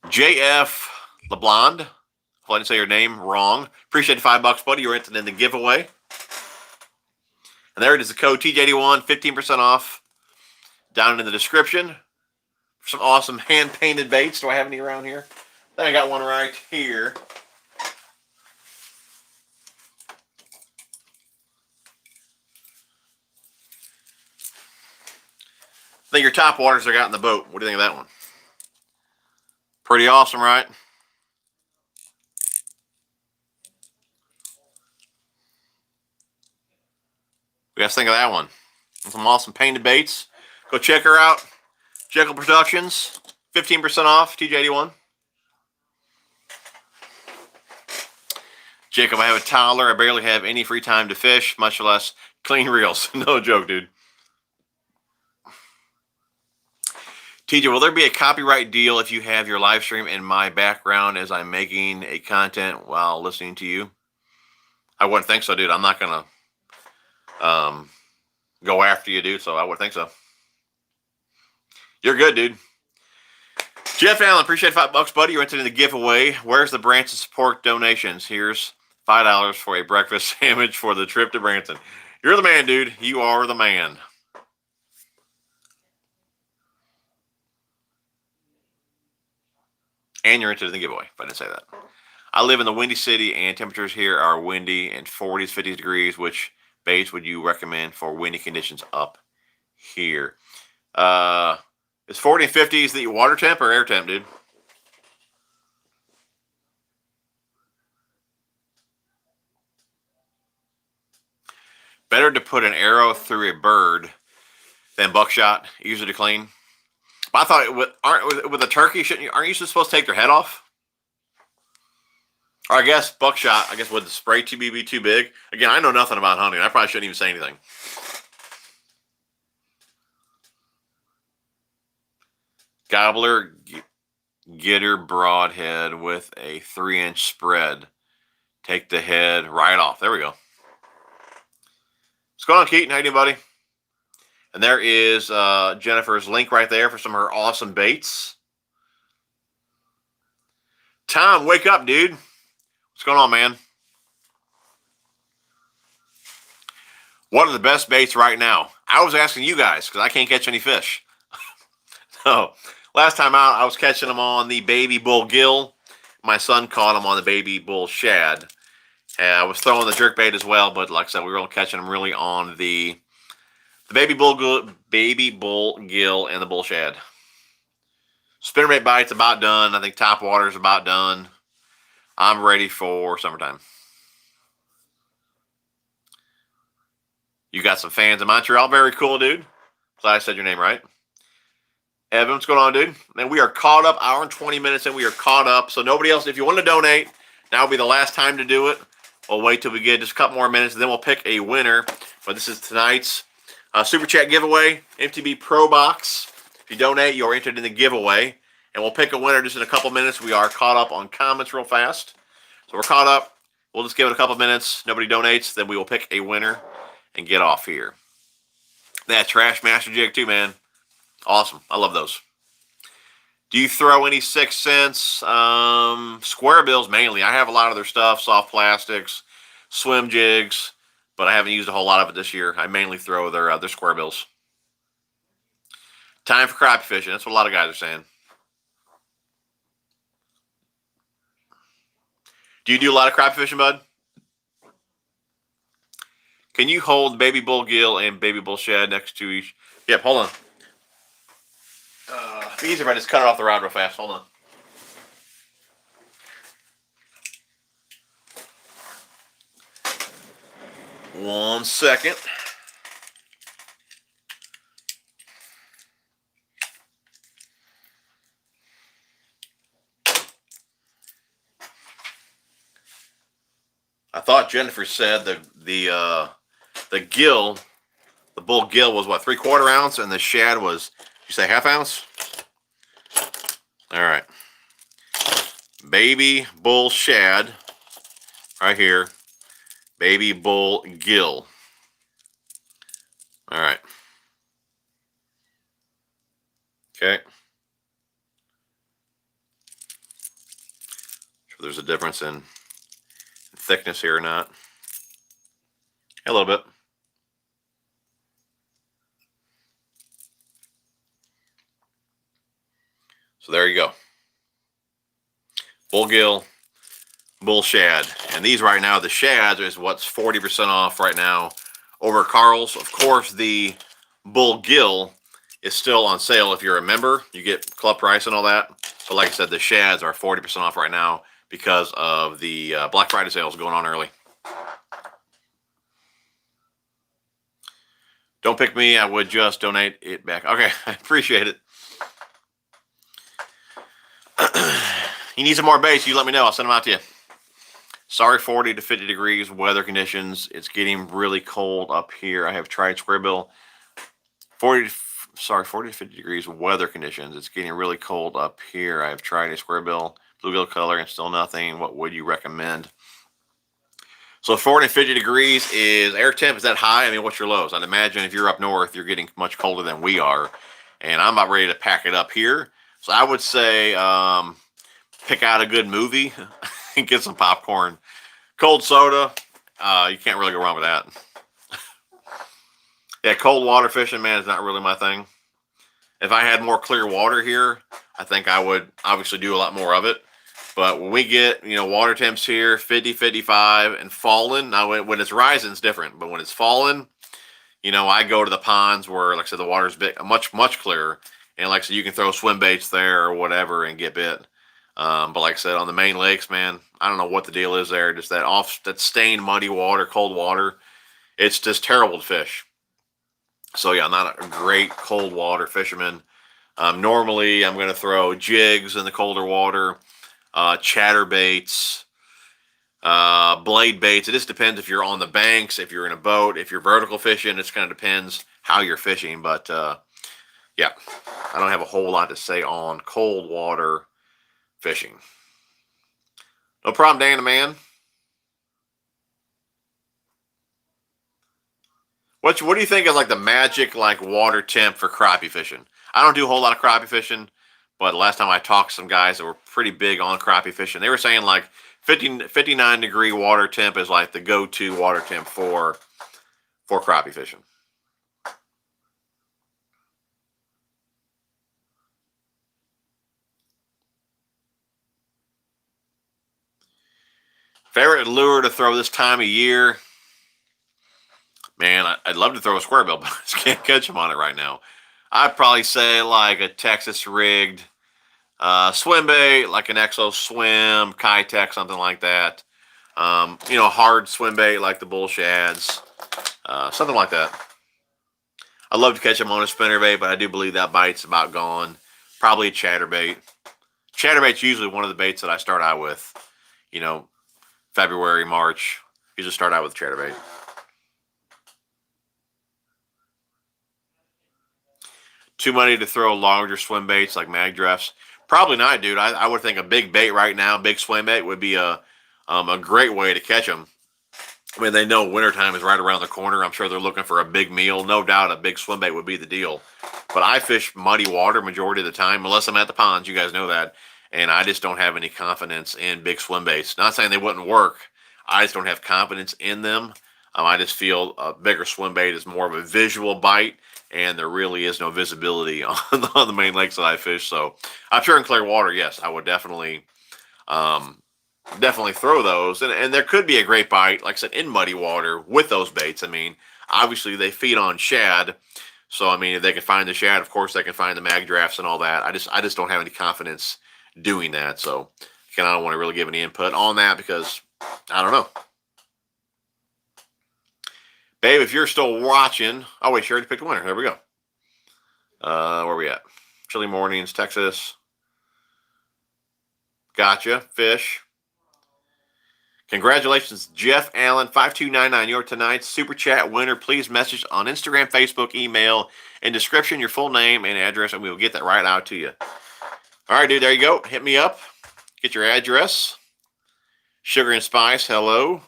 Speaker 1: JF LeBlond. If I didn't say your name wrong. Appreciate the $5, buddy. You're entered in the giveaway. And there it is, the code TJ81, 15% off. Down in the description. For some awesome hand-painted baits. Do I have any around here? I think I got one right here. I think your top waters I got in the boat. What do you think of that one? Pretty awesome, right? We guys think of that one? Some awesome painted baits. Go check her out. Jekyll Productions, 15% off, TJ81. Jacob, I have a toddler. I barely have any free time to fish, much less clean reels. No joke, dude. TJ, will there be a copyright deal if you have your live stream in my background as I'm making a content while listening to you? I wouldn't think so, dude. I'm not going to go after you, dude, so I wouldn't think so. You're good, dude. Jeff Allen, appreciate $5, buddy. You're entered in the giveaway. Where's the Branson support donations? Here's $5 for a breakfast sandwich for the trip to Branson. You're the man, dude. You are the man. And you're entered in the giveaway, if I didn't say that. I live in the Windy City, and temperatures here are windy and 40s, 50s degrees, which baits would you recommend for windy conditions up here? Is 40 and 50s the water temp or air temp, dude? Better to put an arrow through a bird than buckshot, easier to clean. But I thought with a turkey, aren't you supposed to take their head off? Or I guess buckshot, would the spray tube be too big? Again, I know nothing about hunting. I probably shouldn't even say anything. Gobbler, Getter broadhead with a 3-inch spread. Take the head right off. There we go. What's going on, Keaton? How you doing, buddy? And there is Jennifer's link right there for some of her awesome baits. Tom, wake up, dude. What's going on, man? What are the best baits right now? I was asking you guys because I can't catch any fish. So last time out, I was catching them on the baby bull gill. My son caught them on the baby bull shad. I was throwing the jerk bait as well, but like I said, we were only catching them really on the baby bull gill and the bull shad. Spinnerbait bite's about done. I think top water's about done. I'm ready for summertime. You got some fans in Montreal. Very cool, dude. Glad I said your name right. Evan, what's going on, dude? Man, we are caught up. Hour and 20 minutes, and we are caught up. So nobody else, if you want to donate, now will be the last time to do it. We'll wait till we get just a couple more minutes, and then we'll pick a winner. But this is tonight's Super Chat giveaway, MTB Pro Box. If you donate, you're entered in the giveaway. And we'll pick a winner just in a couple minutes. We are caught up on comments real fast. So we're caught up. We'll just give it a couple minutes. Nobody donates. Then we will pick a winner and get off here. That Trash Master jig too, man. Awesome. I love those. Do you throw any 6 cents? Square bills mainly. I have a lot of their stuff, soft plastics, swim jigs, but I haven't used a whole lot of it this year. I mainly throw their square bills. Time for crappie fishing. That's what a lot of guys are saying. Do you do a lot of crappie fishing, bud? Can you hold baby bull gill and baby bull shad next to each? Yep, hold on. It'd be easier if I just cut it off the rod real fast. Hold on. One second. I thought Jennifer said the gill, the bull gill was what, 3/4 ounce, and the shad was, you say 1/2 ounce? All right. Baby bull shad, right here. Baby bull gill. All right. Okay. Sure there's a difference in thickness here or not. A little bit. So there you go. Bull gill, bull shad. And these right now, the shads is what's 40% off right now over Karl's. Of course, the bull gill is still on sale. If you're a member, you get club price and all that. So like I said, the shads are 40% off right now because of the Black Friday sales going on early. Don't pick me. I would just donate it back. Okay, I appreciate it. You need some more baits, you let me know. I'll send them out to you. Sorry, 40 to 50 degrees weather conditions. It's getting really cold up here. I have tried square bill. 40 to 50 degrees weather conditions. It's getting really cold up here. I have tried a square bill, bluegill color, and still nothing. What would you recommend? So 40 and 50 degrees is air temp. Is that high? I mean, what's your lows? I'd imagine if you're up north, you're getting much colder than we are. And I'm about ready to pack it up here. So I would say pick out a good movie and get some popcorn. Cold soda. You can't really go wrong with that. Yeah, cold water fishing, man, is not really my thing. If I had more clear water here, I think I would obviously do a lot more of it. But when we get, water temps here, 50, 55 and falling, now when it's rising, it's different. But when it's falling, I go to the ponds where, like I said, the water's much, much clearer. And like I said, you can throw swim baits there or whatever and get bit. But like I said, on the main lakes, man, I don't know what the deal is there. Just that stained, muddy water, cold water. It's just terrible to fish. So yeah, I'm not a great cold water fisherman. Normally, I'm going to throw jigs in the colder water, chatter baits, blade baits. It just depends if you're on the banks, if you're in a boat, if you're vertical fishing. It kind of depends how you're fishing. But yeah, I don't have a whole lot to say on cold water fishing. No problem, Dan the man. What do you think is like the magic water temp for crappie fishing? I don't do a whole lot of crappie fishing, but last time I talked to some guys that were pretty big on crappie fishing, they were saying like 59-degree water temp is like the go-to water temp for crappie fishing. Favorite lure to throw this time of year? Man, I'd love to throw a square bill, but I just can't catch them on it right now. I'd probably say like a Texas rigged swim bait, like an Exo Swim, Kitech, something like that. Hard swim bait like the bull shads, something like that. I'd love to catch them on a spinner bait, but I do believe that bite's about gone. Probably a chatterbait. Chatterbait's usually one of the baits that I start out with. February, March. Usually start out with chatterbait. Too many to throw larger swim baits like mag drafts? Probably not, dude. I would think a big bait right now, big swim bait, would be a great way to catch them. I mean, they know wintertime is right around the corner. I'm sure they're looking for a big meal. No doubt a big swim bait would be the deal. But I fish muddy water majority of the time, unless I'm at the ponds. You guys know that. And I just don't have any confidence in big swim baits. Not saying they wouldn't work. I just don't have confidence in them. I just feel a bigger swim bait is more of a visual bite, and there really is no visibility on the main lakes that I fish. So I'm sure in clear water, yes, I would definitely throw those. And there could be a great bite, like I said, in muddy water with those baits. I mean, obviously they feed on shad. So, I mean, if they can find the shad, of course they can find the mag drafts and all that. I just don't have any confidence doing that. So I don't want to really give any input on that because I don't know. Babe, if you're still watching, oh wait, she already picked a winner. There we go. Where are we at? Chilly Mornings, Texas. Gotcha. Fish. Congratulations, Jeff Allen, 5299. You're tonight's Super Chat winner. Please message on Instagram, Facebook, email, in description, your full name and address, and we will get that right out to you. All right, dude, there you go. Hit me up. Get your address. Sugar and Spice, hello.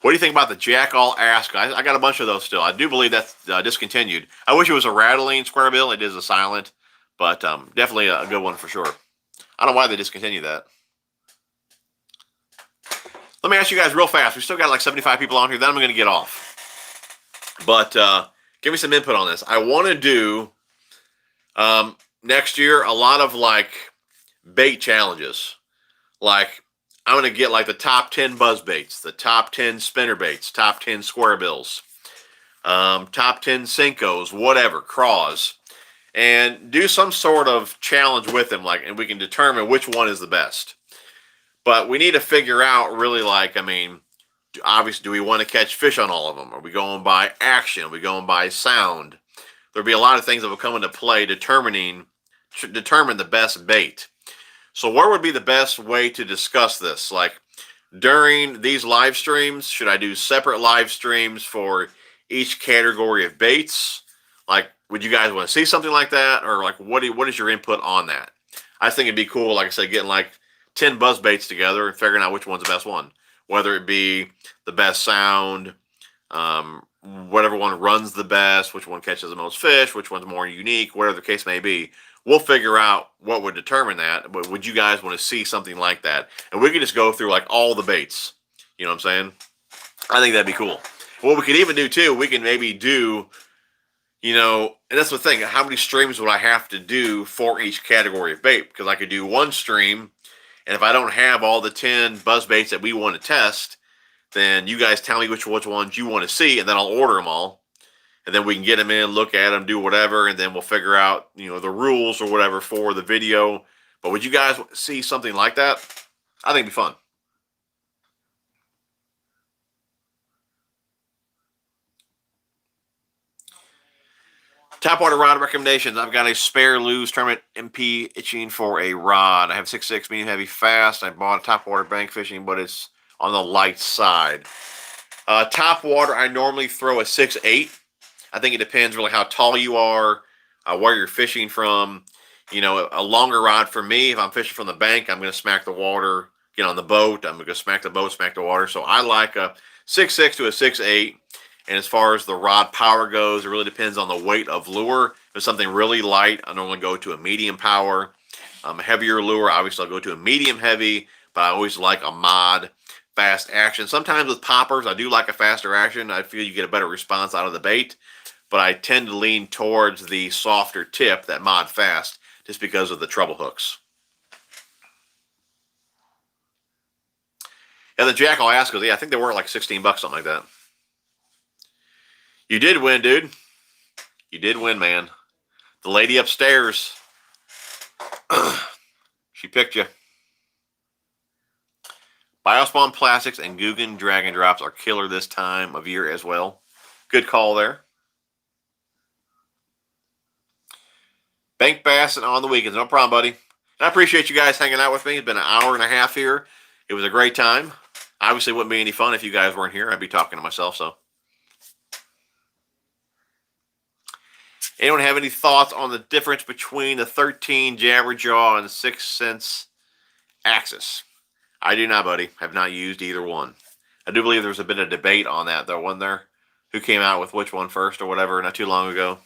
Speaker 1: What do you think about the Jack All Ask? I got a bunch of those still. I do believe that's discontinued. I wish it was a rattling square bill. It is a silent, but definitely a good one for sure. I don't know why they discontinued that. Let me ask you guys real fast. We still got like 75 people on here. Then I'm going to get off. But give me some input on this. I want to do next year a lot of like bait challenges. Like I'm going to get like the top 10 buzz baits, the top 10 spinner baits, top 10 square bills, top 10 Cincos, whatever, craws, and do some sort of challenge with them, and we can determine which one is the best. But we need to figure out really obviously, do we want to catch fish on all of them? Are we going by action? Are we going by sound? There'll be a lot of things that will come into play determine the best bait. So where would be the best way to discuss this? Like during these live streams, should I do separate live streams for each category of baits? Like, would you guys want to see something like that? Or like, what is your input on that? I think it'd be cool, like I said, getting like 10 buzz baits together and figuring out which one's the best one. Whether it be the best sound, whatever one runs the best, which one catches the most fish, which one's more unique, whatever the case may be. We'll figure out what would determine that. But would you guys want to see something like that? And we could just go through like all the baits. You know what I'm saying? I think that'd be cool. What we could even do too, we can maybe do, And that's the thing. How many streams would I have to do for each category of bait? Because I could do one stream, and if I don't have all the 10 buzz baits that we want to test, then you guys tell me which ones you want to see, and then I'll order them all. And then we can get them in, look at them, do whatever, and then we'll figure out, the rules or whatever for the video. But would you guys see something like that? I think it'd be fun. Topwater rod recommendations. I've got a spare loose tournament MP itching for a rod. I have 6.6 medium heavy fast. I bought a topwater bank fishing, but it's on the light side. Topwater, I normally throw a 6.8. I think it depends really how tall you are, where you're fishing from. A longer rod for me, if I'm fishing from the bank, I'm going to smack the water. Get on the boat, I'm going to smack the boat, smack the water. So I like a 6.6 to a 6.8. And as far as the rod power goes, it really depends on the weight of lure. If it's something really light, I normally go to a medium power. Heavier lure, obviously I'll go to a medium heavy, but I always like a mod fast action. Sometimes with poppers, I do like a faster action. I feel you get a better response out of the bait, but I tend to lean towards the softer tip, that mod fast, just because of the treble hooks. Yeah, the Jackal asked, because I think they were like $16, something like that. You did win, dude. You did win, man. The lady upstairs, she picked you. Biospawn Plastics and Guggen Dragon Drops are killer this time of year as well. Good call there. Bank bass and on the weekends. No problem, buddy. And I appreciate you guys hanging out with me. It's been an hour and a half here. It was a great time. Obviously, it wouldn't be any fun if you guys weren't here. I'd be talking to myself, so. Anyone have any thoughts on the difference between the 13 Jabberjaw and the 6 cents Axis? I do not, buddy. Have not used either one. I do believe there was a bit of debate on that, though, wasn't there? Who came out with which one first or whatever not too long ago.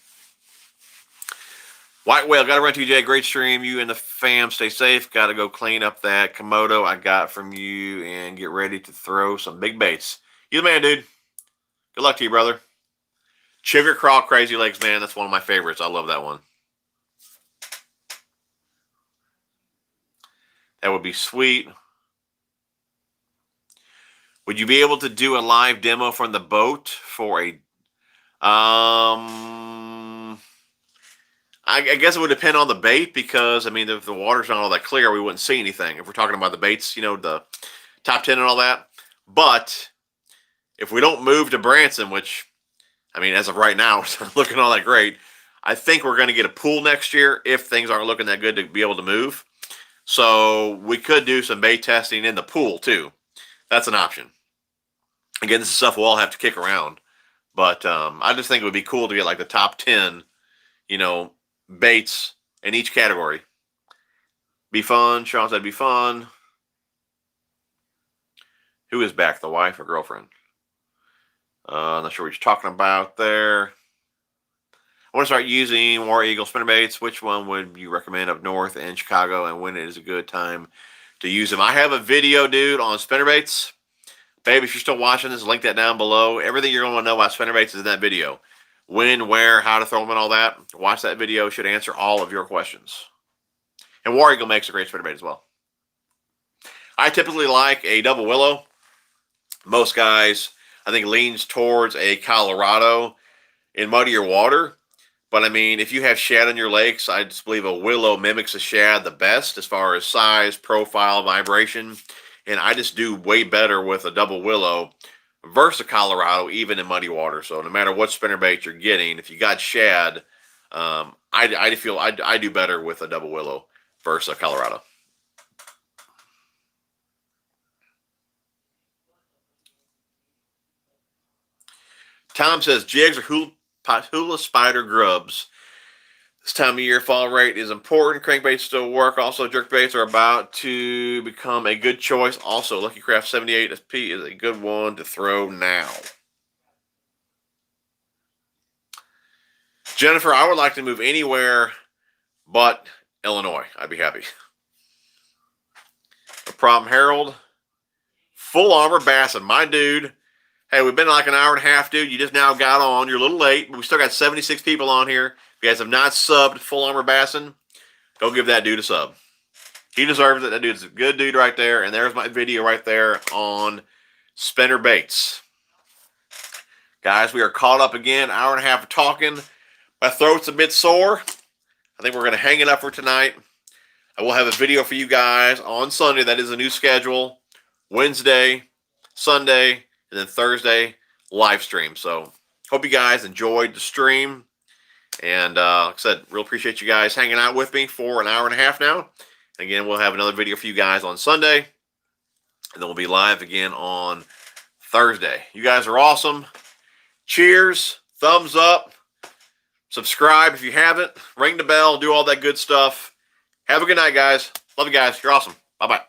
Speaker 1: White Whale, got to run TJ. Great stream. You and the fam stay safe. Got to go clean up that Komodo I got from you and get ready to throw some big baits. You the man, dude. Good luck to you, brother. Sugar Crawl Crazy Legs, man. That's one of my favorites. I love that one. That would be sweet. Would you be able to do a live demo from the boat for a... I guess it would depend on the bait because, if the water's not all that clear, we wouldn't see anything. If we're talking about the baits, the top 10 and all that. But if we don't move to Branson, which... as of right now, it's not looking all that great. I think we're going to get a pool next year if things aren't looking that good to be able to move. So we could do some bait testing in the pool too. That's an option. Again, this is stuff we'll all have to kick around. But I just think it would be cool to get like the top 10, baits in each category. Be fun. Sean said be fun. Who is back, the wife or girlfriend? I'm not sure what you're talking about there. I want to start using War Eagle spinnerbaits. Which one would you recommend up north and Chicago, and when is a good time to use them? I have a video, dude, on spinnerbaits. Babe, if you're still watching this, link that down below. Everything you're going to know about spinnerbaits is in that video. When, where, how to throw them and all that. Watch that video. It should answer all of your questions. And War Eagle makes a great spinnerbait as well. I typically like a double willow. Most guys... I think leans towards a Colorado in muddier water. But if you have shad on your lakes, I just believe a willow mimics a shad the best as far as size, profile, vibration. And I just do way better with a double willow versus a Colorado, even in muddy water. So no matter what spinnerbait you're getting, if you got shad, I feel I do better with a double willow versus a Colorado. Tom says jigs or hula spider grubs. This time of year, fall rate is important. Crankbaits still work. Also, jerkbaits are about to become a good choice. Also, Lucky Craft 78 SP is a good one to throw now. Jennifer, I would like to move anywhere but Illinois. I'd be happy. No problem, Harold. Full armor bass, and my dude. Hey, we've been like an hour and a half, dude. You just now got on. You're a little late, but we still got 76 people on here. If you guys have not subbed Full Armor Bassin, go give that dude a sub. He deserves it. That dude's a good dude right there. And there's my video right there on spinner baits. Guys, we are caught up again. Hour and a half of talking. My throat's a bit sore. I think we're going to hang it up for tonight. I will have a video for you guys on Sunday. That is a new schedule. Wednesday, Sunday, and then Thursday, live stream. So, hope you guys enjoyed the stream. And like I said, real appreciate you guys hanging out with me for an hour and a half now. Again, we'll have another video for you guys on Sunday. And then we'll be live again on Thursday. You guys are awesome. Cheers. Thumbs up. Subscribe if you haven't. Ring the bell. Do all that good stuff. Have a good night, guys. Love you guys. You're awesome. Bye-bye.